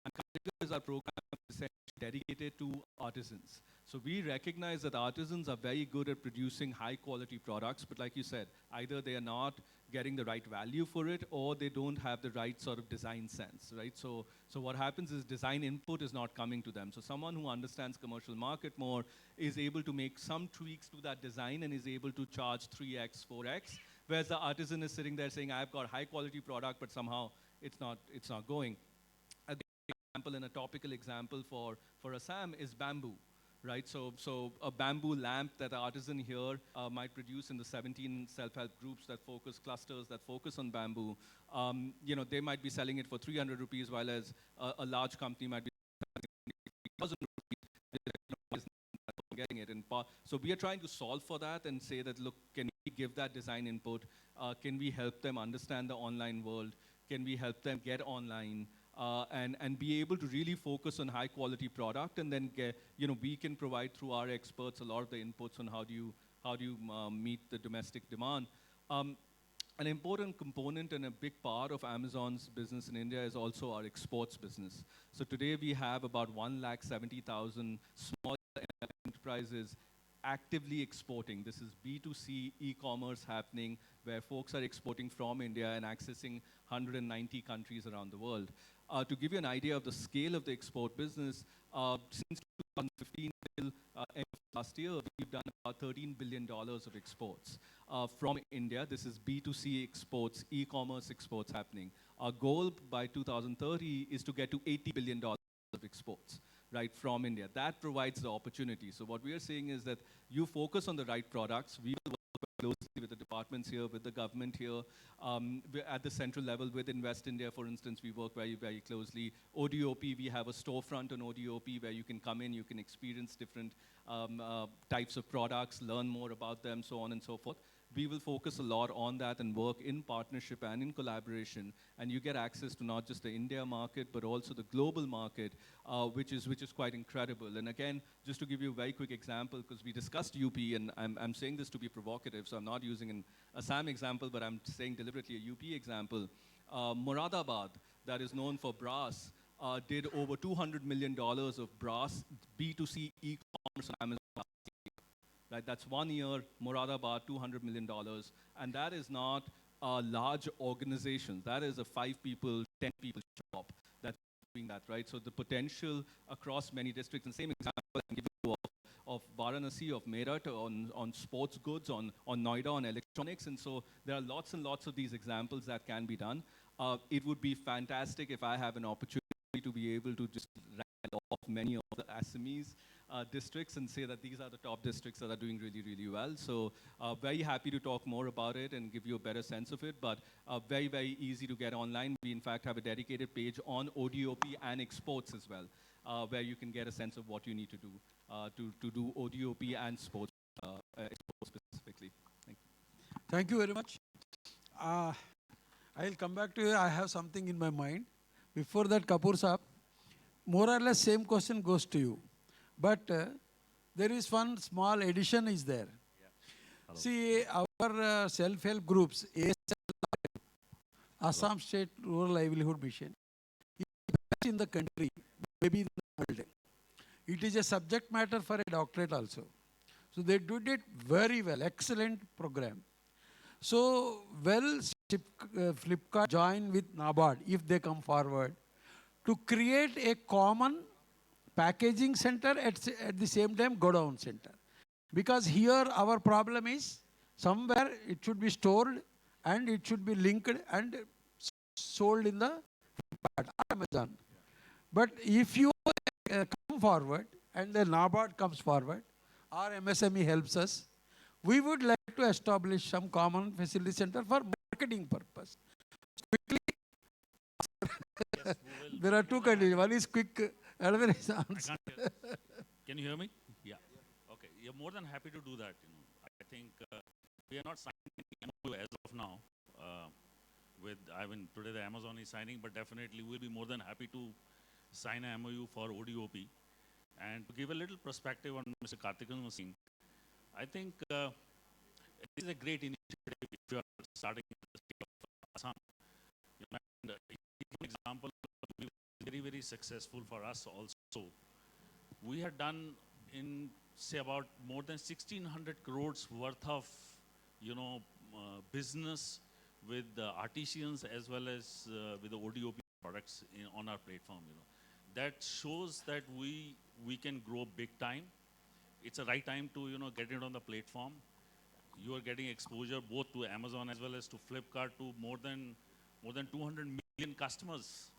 And Karigar is our program essentially dedicated to artisans. So we recognize that artisans are very good at producing high quality products, but like you said, either they are not getting the right value for it or they don't have the right sort of design sense, right? So what happens is design input is not coming to them. So someone who understands commercial market more is able to make some tweaks to that design and is able to charge 3x, 4x, whereas the artisan is sitting there saying, I've got high quality product, but somehow it's not going. A example and a topical example for Assam is bamboo. Right, so a bamboo lamp that an artisan here might produce in the 17 self-help groups that focus, clusters that focus on bamboo, they might be selling it for 300 rupees, while as a large company might be selling 1,000 rupees, getting it. And so we are trying to solve for that and say that, look, can we give that design input? Can we help them understand the online world? Can we help them get online? And be able to really focus on high quality product, and then we can provide through our experts a lot of the inputs on how do you meet the domestic demand. An important component and a big part of Amazon's business in India is also our exports business. So today we have about 170,000 small enterprises actively exporting. This is B2C e-commerce happening where folks are exporting from India and accessing 190 countries around the world. To give you an idea of the scale of the export business, since 2015 till end of last year, we've done about $13 billion of exports from India. This is B2C exports, e-commerce exports happening. Our goal by 2030 is to get to $80 billion of exports, right, from India. That provides the opportunity. So what we are saying is that you focus on the right products. We will work closely with the departments here, with the government here, at the central level with Invest India, for instance, we work very, very closely. ODOP, we have a storefront on ODOP where you can come in, you can experience different types of products, learn more about them, so on and so forth. We will focus a lot on that and work in partnership and in collaboration, and you get access to not just the India market, but also the global market, which is quite incredible. And again, just to give you a very quick example, because we discussed UP, and I'm saying this to be provocative, so I'm not using an Assam example, but I'm saying deliberately a UP example. Moradabad, that is known for brass, did over $200 million of brass B2C e-commerce on Amazon. Right, that's 1 year, Moradabad, $200 million. And that is not a large organization. That is a 5 people, 10 people shop that's doing that, right? So the potential across many districts, and same example I'm giving you of Varanasi, of Meerut, on sports goods, on Noida, on electronics. And so there are lots and lots of these examples that can be done. It would be fantastic if I have an opportunity to be able to just rattle off many of the SMEs districts and say that these are the top districts that are doing really, really well. So very happy to talk more about it and give you a better sense of it, but very, very easy to get online. We, in fact, have a dedicated page on ODOP and exports as well, where you can get a sense of what you need to do to do ODOP and sports, exports specifically. Thank you.
Thank you very much. I'll come back to you. I have something in my mind. Before that, Kapoor Saab, more or less same question goes to you. But there is one small addition is there. See, our self-help groups, ASL, Assam State Rural Livelihood Mission, is best in the country, maybe in the world. It is a subject matter for a doctorate also. So they did it very well, excellent program. So, Flipkart join with NABARD, if they come forward, to create a common packaging center at the same time godown center. Because here our problem is, somewhere it should be stored and it should be linked and sold in the Flipkart or Amazon. But if you come forward and the NABARD comes forward, or MSME helps us, we would like to establish some common facility center for marketing purpose. Quickly,
Yes,
there are two conditions. One is quick, another is answer.
Can you hear me? Yeah. Okay. You're more than happy to do that. I think we are not signing any MOU as of now. Today the Amazon is signing, but definitely we'll be more than happy to sign a MOU for ODOP. And to give a little perspective on Mr. Karthikeyan was saying, I think this is a great initiative if you are starting in the state of Assam. And an example, very, very successful for us also. We had done in, say, about more than 1,600 crores worth of, business with artisans as well as with the ODOP products on our platform. That shows that we can grow big time. It's a right time to get it on the platform. You are getting exposure both to Amazon as well as to Flipkart, to more than 200 million customers.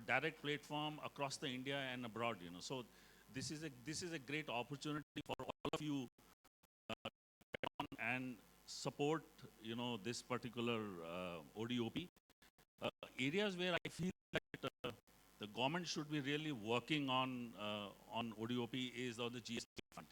Direct platform across the India and abroad. So this is a great opportunity for all of you and support this particular ODOP. Areas where I feel that the government should be really working on ODOP is on the GST front.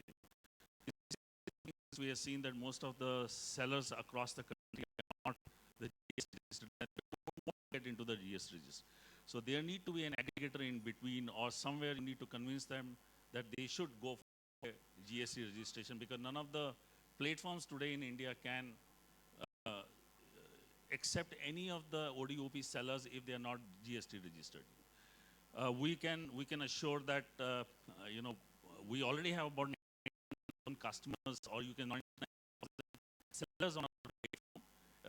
We have seen that most of the sellers across the country are not the GST registered, and they don't want to get into the GST register. So there need to be an aggregator in between, or somewhere you need to convince them that they should go for GST registration, because none of the platforms today in India can accept any of the ODOP sellers if they are not GST registered. We can assure that we already have about 9,000 customers, or you can sellers on our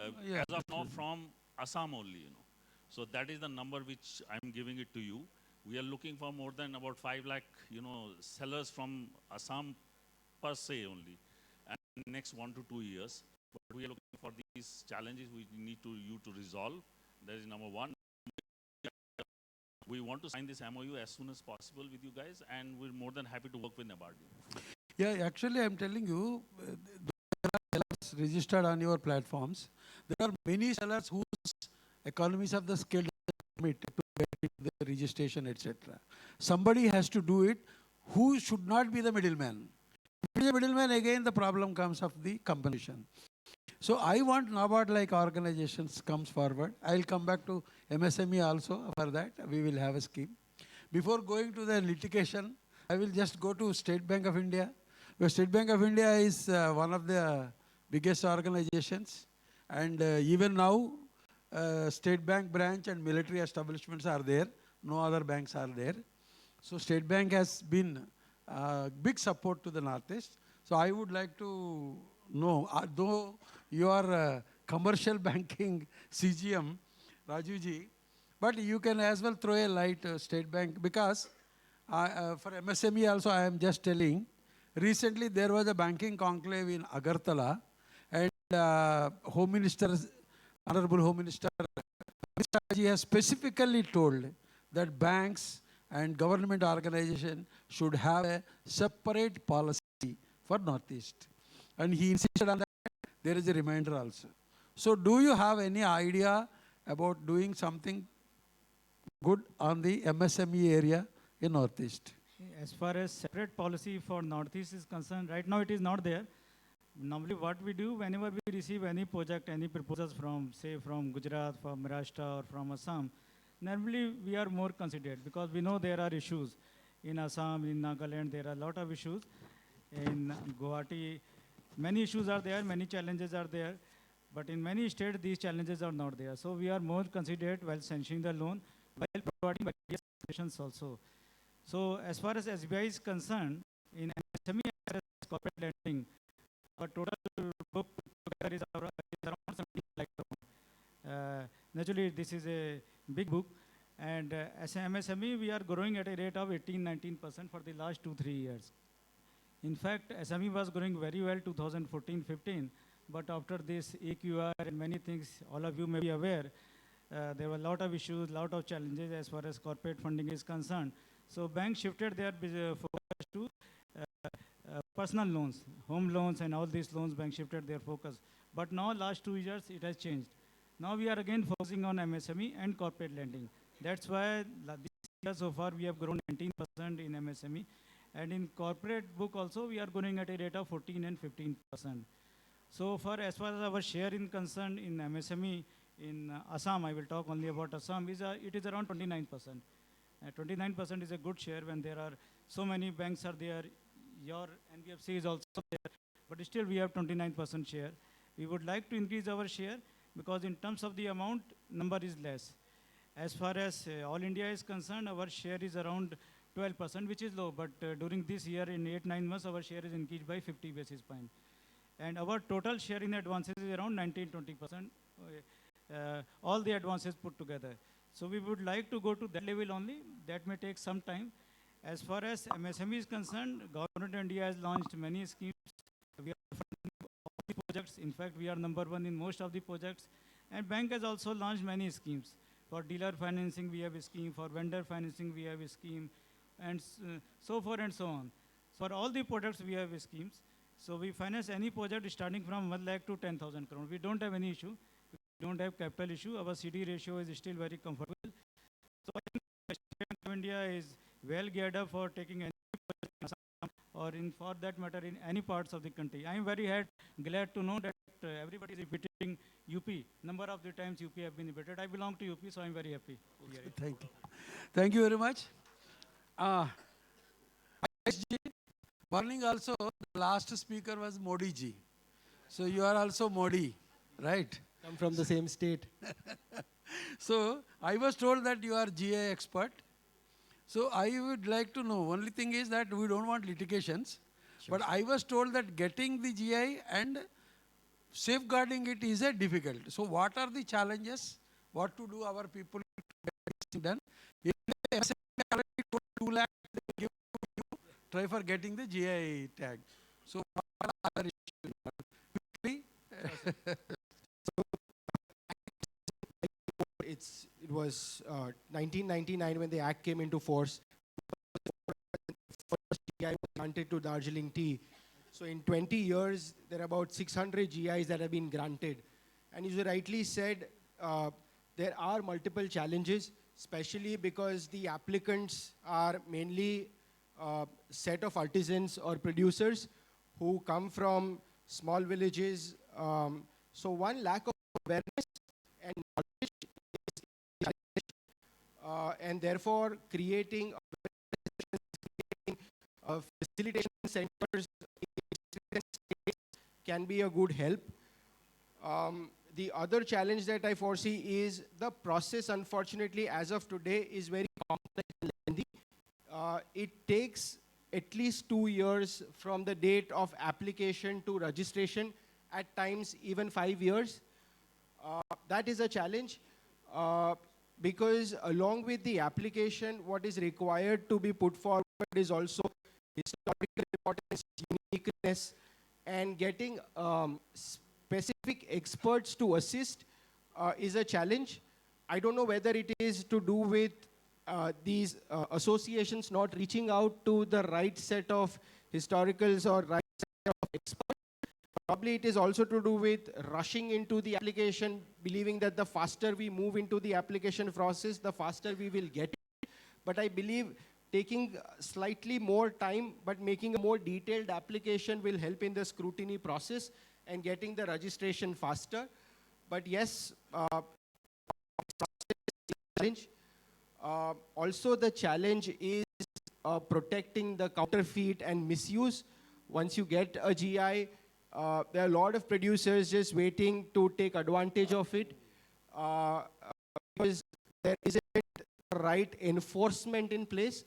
platform. As of now, from Assam only. So that is the number which I'm giving it to you. We are looking for more than about 5 lakh, sellers from Assam per se only, and in the next 1 to 2 years. But we are looking for these challenges we need you to resolve. That is number one. We want to sign this MOU as soon as possible with you guys, and we're more than happy to work with NABARD.
Yeah, actually, I'm telling you, there are sellers registered on your platforms. There are many sellers whose economies of the scale permit to get the registration, etc. Somebody has to do it who should not be the middleman. If it is a middleman, again the problem comes of the compensation. So I want NABARD-like organizations comes forward. I'll come back to MSME also for that. We will have a scheme. Before going to the litigation, I will just go to State Bank of India. Where State Bank of India is one of the biggest organizations. And even now, State Bank branch and military establishments are there. No other banks are there. So State Bank has been big support to the Northeast. So I would like to know, though you are commercial banking CGM, Rajuji, but you can as well throw a light State Bank, because for MSME also I am just telling, recently there was a banking conclave in Agartala, and Home Minister, Honorable Home Minister, has specifically told that banks and government organization should have a separate policy for Northeast. And he insisted on that. There is a reminder also. So do you have any idea about doing something good on the MSME area in Northeast?
As far as separate policy for Northeast is concerned, right now it is not there. Normally what we do, whenever we receive any project, any proposals from, say, from Gujarat, from Maharashtra, or from Assam, normally we are more considerate because we know there are issues. In Assam, in Nagaland, there are a lot of issues. In Guwahati, many issues are there, many challenges are there. But in many states, these challenges are not there. So we are more considerate while sanctioning the loan, while providing various solutions also. So as far as SBI is concerned, in MSME as corporate lending, our total book together is around 17 lakh crore. Naturally, this is a big book. And as an MSME, we are growing at a rate of 18-19% for the last 2-3 years. In fact, SME was growing very well 2014-15. But after this AQR and many things, all of you may be aware, there were a lot of issues, lot of challenges as far as corporate funding is concerned. So banks shifted their focus to personal loans, home loans and all these loans, banks shifted their focus. But now last 2 years, it has changed. Now we are again focusing on MSME and corporate lending. That's why this year so far we have grown 19% in MSME. And in corporate book also, we are growing at a rate of 14 and 15%. So far, as far as our share in concern in MSME in Assam, I will talk only about Assam, it is around 29%. 29% is a good share when there are so many banks are there. Your NBFC is also there, but still we have 29% share. We would like to increase our share because in terms of the amount, number is less. As far as all India is concerned, our share is around 12%, which is low, but during this year, in 8-9 months, our share is increased by 50 basis points. And our total share in advances is around 19-20%, all the advances put together. So we would like to go to that level only. That may take some time. As far as MSME is concerned, Government of India has launched many schemes. We are funding all the projects. In fact, we are number one in most of the projects. And bank has also launched many schemes. For dealer financing, we have a scheme. For vendor financing, we have a scheme. And so forth and so on. For all the products, we have schemes. So we finance any project starting from 1 lakh to 10,000 crore. We don't have any issue. We don't have capital issue. Our CD ratio is still very comfortable. So I think State of India is well geared up for taking any project in Assam or in, for that matter, in any parts of the country. I am very glad to know that everybody is repeating UP. Number of the times UP have been repeated. I belong to UP, so I am very happy.
Thank you. Thank you very much. Morning also, the last speaker was Modi ji. So you are also Modi, right?
Come from the same state.
So I was told that you are GI expert. So I would like to know, only thing is that we don't want litigations. Sure. But I was told that getting the GI and safeguarding it is a difficult. So what are the challenges? What to do our people to get this done? If the MSME already told 2 lakh, they give you, try for getting the GI tag. So what are other issues? Quickly.
It was 1999 when the act came into force. First GI was granted to Darjeeling tea. So in 20 years, there are about 600 GIs that have been granted. And as you rightly said, there are multiple challenges, especially because the applicants are mainly set of artisans or producers who come from small villages. So one, lack of awareness and knowledge is a challenge, and therefore creating facilitation centers can be a good help. The other challenge that I foresee is the process, unfortunately, as of today, is very complex and lengthy. It takes at least 2 years from the date of application to registration, at times even 5 years. That is a challenge because along with the application, what is required to be put forward is also historical importance, uniqueness, and getting specific experts to assist is a challenge. I don't know whether it is to do with these associations not reaching out to the right set of historicals or right set of experts. Probably it is also to do with rushing into the application, believing that the faster we move into the application process, the faster we will get it. But I believe taking slightly more time, but making a more detailed application will help in the scrutiny process and getting the registration faster. But yes, challenge. Also, the challenge is protecting the counterfeit and misuse. Once you get a GI, there are a lot of producers just waiting to take advantage of it because there isn't the right enforcement in place.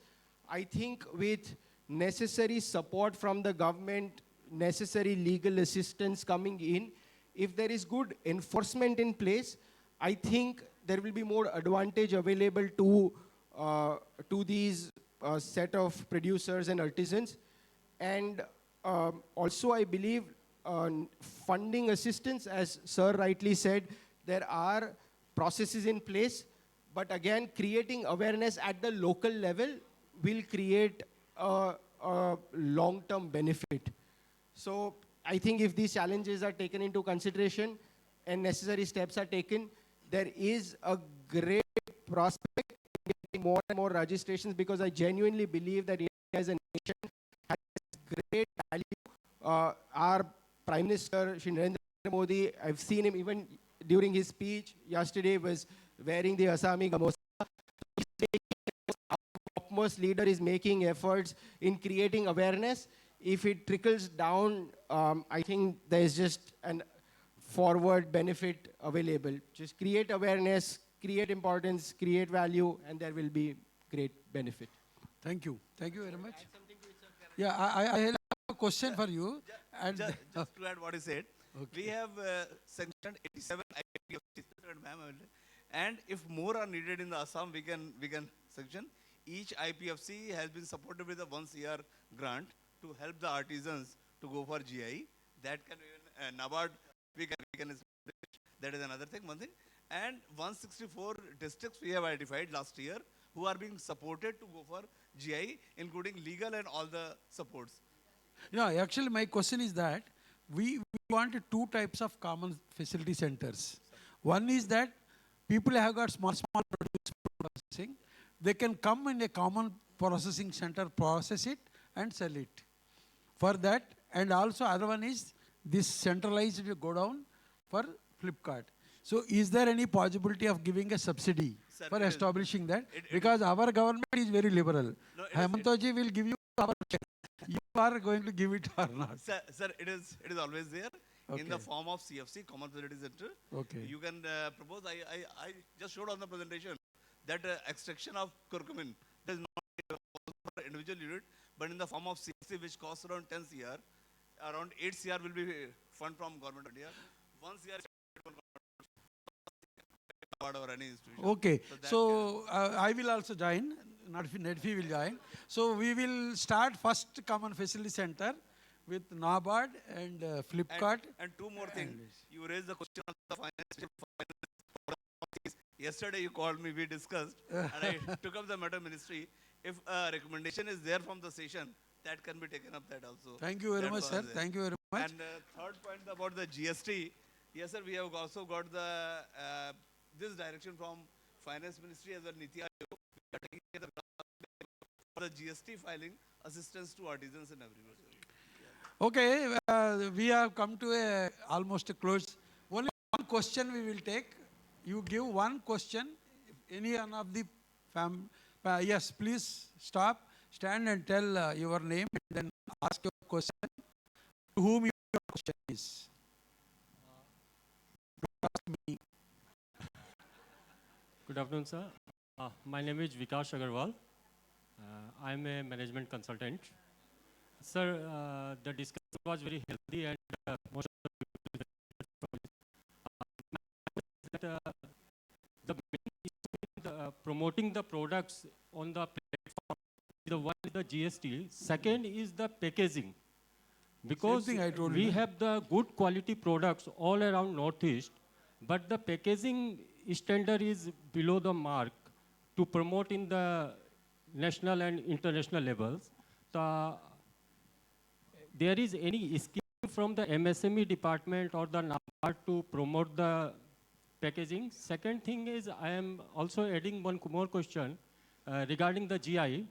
I think with necessary support from the government, necessary legal assistance coming in, if there is good enforcement in place, I think there will be more advantage available to these set of producers and artisans. And also, I believe funding assistance, as Sir rightly said, there are processes in place, but again, creating awareness at the local level will create a long-term benefit. So I think if these challenges are taken into consideration and necessary steps are taken, there is a great prospect in getting more and more registrations, because I genuinely believe that India as a nation has great value. Our Prime Minister, Shri Narendra Modi, I've seen him even during his speech yesterday was wearing the Assami gamosa. Our topmost leader is making efforts in creating awareness. If it trickles down, I think there's just an forward benefit available. Just create awareness, create importance, create value, and there will be great benefit.
Thank you. Thank you very much. Yeah, I have a question for you. And
Just to add what he said, we have sanctioned 87 IPFCs, and if more are needed in the Assam, we can sanction. Each IPFC has been supported with a 1 CR grant to help the artisans to go for GI. That can even NABARD we can establish. That is another thing, one thing. And 164 districts we have identified last year who are being supported to go for GI, including legal and all the supports.
yeah, actually my question is that we wanted two types of common facility centers. One is that people have got small produce processing. They can come in a common processing center, process it and sell it. For that, and also other one is this centralized godown for Flipkart. So is there any possibility of giving a subsidy for establishing that? Because our government is very liberal.
No,
Hemantoji will give you our check. You are going to give it or not?
Sir, it is always there in the form of CFC, Common Facility Center.
Okay.
You can propose. I just showed on the presentation that extraction of curcumin does not for individual unit, but in the form of CFC, which costs around 10 CR, around 8 CR will be fund from government of India. 1 CR or any institution.
Okay, so I will also join, Nedfi will join. So we will start first common facility center with NABARD and Flipkart.
And two more things. You raised the question on the finance. Yesterday you called me, we discussed, and I took up the matter ministry. If a recommendation is there from the session, that can be taken up that also.
Thank you very much, sir. Thank you very much.
And third point about the GST. Yes, sir, we have also got the this direction from Finance Ministry as well Niti Aayog. We are taking the for the GST filing assistance to artisans and everywhere.
Okay, we have come to almost a close. Only one question we will take. You give one question. If any one of the yes, please stop, stand and tell your name and then ask your question. To whom your question is? Don't ask me.
Good afternoon, sir. My name is Vikash Agarwal. I am a management consultant. Sir, the discussion was very healthy and most of the promoting the products on the platform. The one is the GST. Second is the packaging. Because we have the good quality products all around Northeast, but the packaging standard is below the mark. to promote in the national and international levels. There is any scheme from the MSME department or the NABARD to promote the packaging? Second thing is, I am also adding one more question regarding the GI.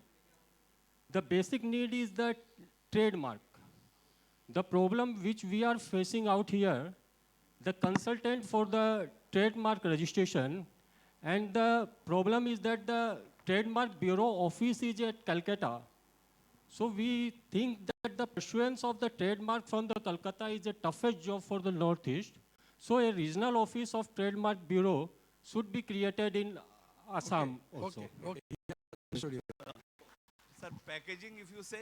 The basic need is the trademark. The problem which we are facing out here, the consultant for the trademark registration, and the problem is that the trademark bureau office is at Calcutta. So we think that the pursuance of the trademark from the Calcutta is the toughest job for the Northeast. So a regional office of trademark bureau should be created in Assam also.
Okay.
Sir, packaging, if you say,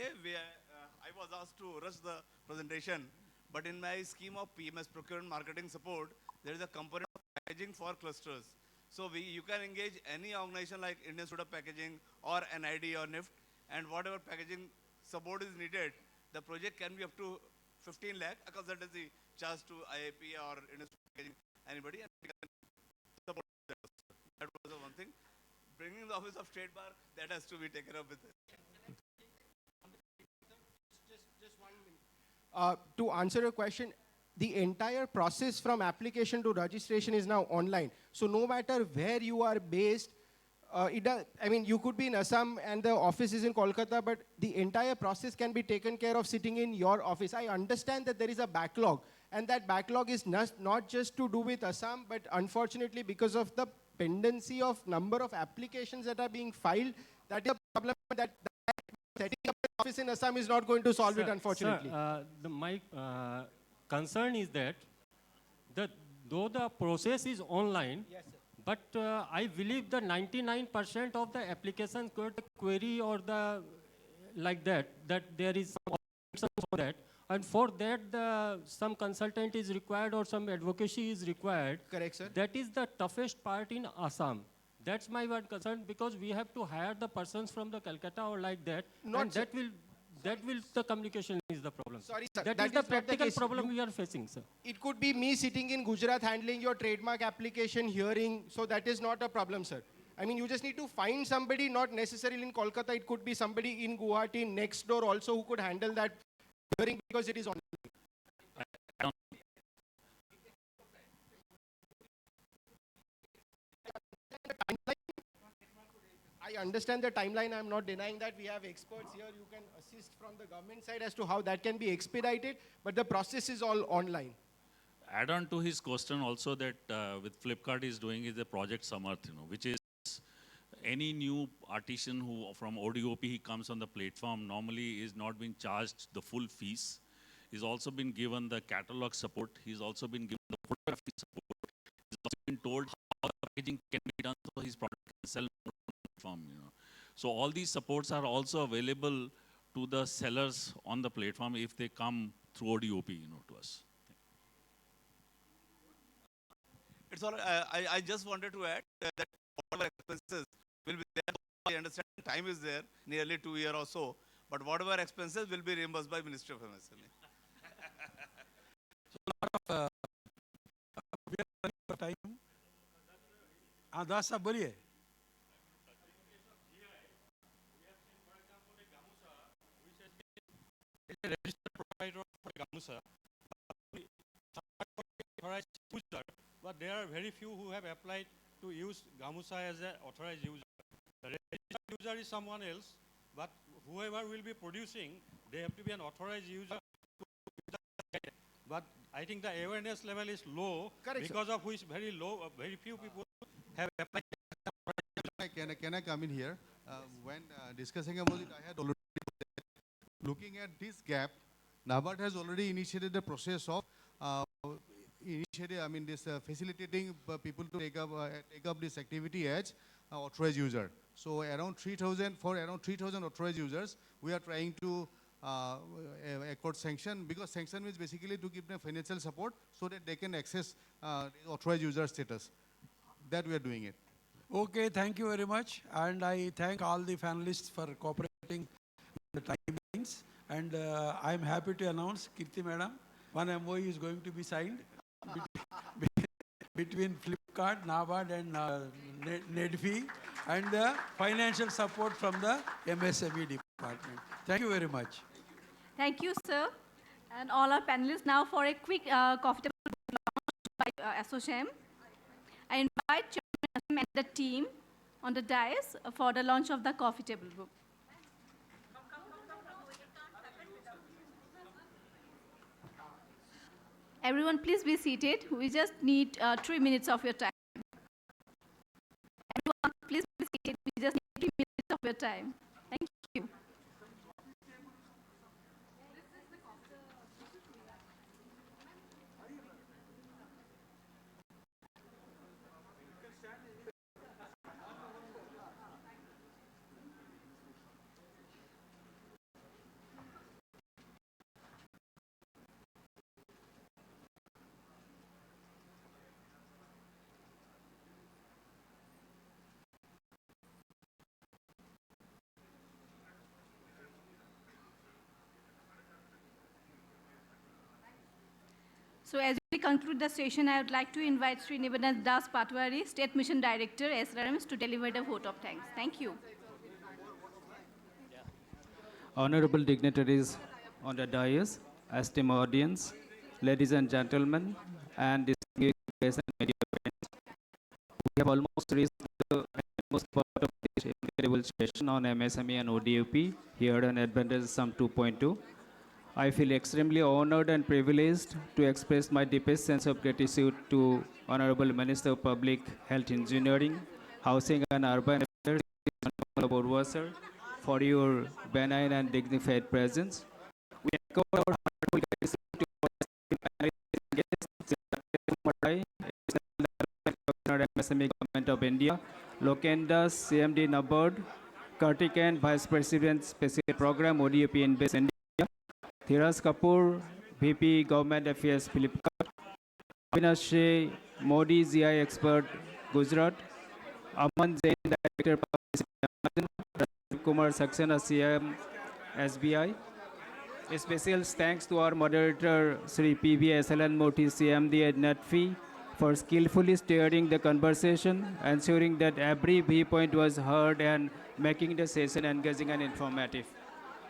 I was asked to rush the presentation, but in my scheme of PMS, procurement marketing support, there is a component of packaging for clusters. So you can engage any organization like Indian Institute of Packaging or NID or NIFT, and whatever packaging support is needed, the project can be up to 15 lakh, a consultancy charge to IIP or Indian Institute of Packaging, anybody, and we can support that. That was the one thing. Bringing the office of trademark, that has to be taken up with it.
Just 1 minute. To answer your question, the entire process from application to registration is now online. So no matter where you are based, you could be in Assam and the office is in Kolkata, but the entire process can be taken care of sitting in your office. I understand that there is a backlog, and that backlog is not just to do with Assam, but unfortunately because of the pendency of number of applications that are being filed, that is a problem that setting up an office in Assam is not going to solve it, unfortunately.
Sir, my concern is that though the process is online,
yes, sir.
But I believe the 99% of the applications got a query or like that there is some options for that. And for that, some consultant is required or some advocacy is required.
Correct, sir.
That is the toughest part in Assam. That's my one concern, because we have to hire the persons from the Calcutta or like that. And the communication is the problem.
Sorry, sir.
That is the practical problem we are facing, sir.
It could be me sitting in Gujarat handling your trademark application hearing, so that is not a problem, sir. You just need to find somebody, not necessarily in Kolkata. It could be somebody in Guwahati next door also who could handle that hearing, because it is online. I understand the timeline. I'm not denying that. We have experts here. You can assist from the government side as to how that can be expedited, but the process is all online.
Add on to his question also that with Flipkart is doing is a project Samarth, which is any new artisan who from ODOP he comes on the platform normally is not being charged the full fees. He's also been given the catalog support. He's also been given the photography support. He's also been told how the packaging can be done so his product can sell on the platform. So all these supports are also available to the sellers on the platform if they come through ODOP, to us.
It's all. I just wanted to add that whatever expenses will be there. I understand time is there, nearly 2 years or so, but whatever expenses will be reimbursed by Ministry of MSME.
We are running for time. Das sab boliye.
A registered provider for Gamusa. But there are very few who have applied to use Gamusa as an authorized user. The registered user is someone else, but whoever will be producing, they have to be an authorized user. But I think the awareness level is low.
Correct,
because of which very few people have applied.
Can I come in here? When discussing about it, I had already looking at this gap. NABARD has already initiated the process of facilitating people to take up this activity as authorized user. So around 3,000 authorized users, we are trying to accord sanction, because sanction is basically to give them financial support so that they can access authorized user status. That we are doing it.
Okay, thank you very much. And I thank all the panelists for cooperating with the timelines. And I'm happy to announce, Kirti Madam, one MOU is going to be signed between Flipkart, NABARD and NEDFI. and the financial support from the MSME department. Thank you very much.
Thank you, sir. And all our panelists, now for a quick coffee table launch by Assam. I invite Chairman Assam and the team on the dais for the launch of the coffee table book. Everyone, please be seated. We just need 3 minutes of your time. Everyone, please be seated. We just need 3 minutes of your time. Thank you. So as we conclude the session, I would like to invite Sri Nivedan Das Patwari, State Mission Director, SRMs, to deliver the vote of thanks. Thank you.
Honorable dignitaries on the dais, esteemed audience, ladies and gentlemen, and distinguished guests and media friends, we have almost reached the most part of this incredible session on MSME and ODOP here on Advantage Assam 2.2. I feel extremely honored and privileged to express my deepest sense of gratitude to Honorable Minister of Public Health Engineering, Housing and Urban Affairs, Honorable Sir, for your benign and dignified presence. We echo our heartfelt gratitude to our guests, MSME Government of India, Lokendas, CMD Nabord, Kartikan, Vice President, Special Program, ODOP Invest India, Thiras Kapoor, VP Government Affairs, Flipkart, Avinash Shea, Modi GI Expert, Gujarat, Aman Jain, Director, Rajiv Kumar Saxena, CM, SBI. A special thanks to our moderator, Sri PV SLN Murthy, CMD at NetFee, for skillfully steering the conversation, ensuring that every viewpoint was heard and making the session engaging and informative.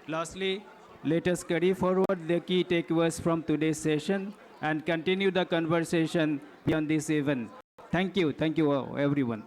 Lastly, let us carry forward the key takeaways from today's session and continue the conversation beyond this event. Thank you, everyone.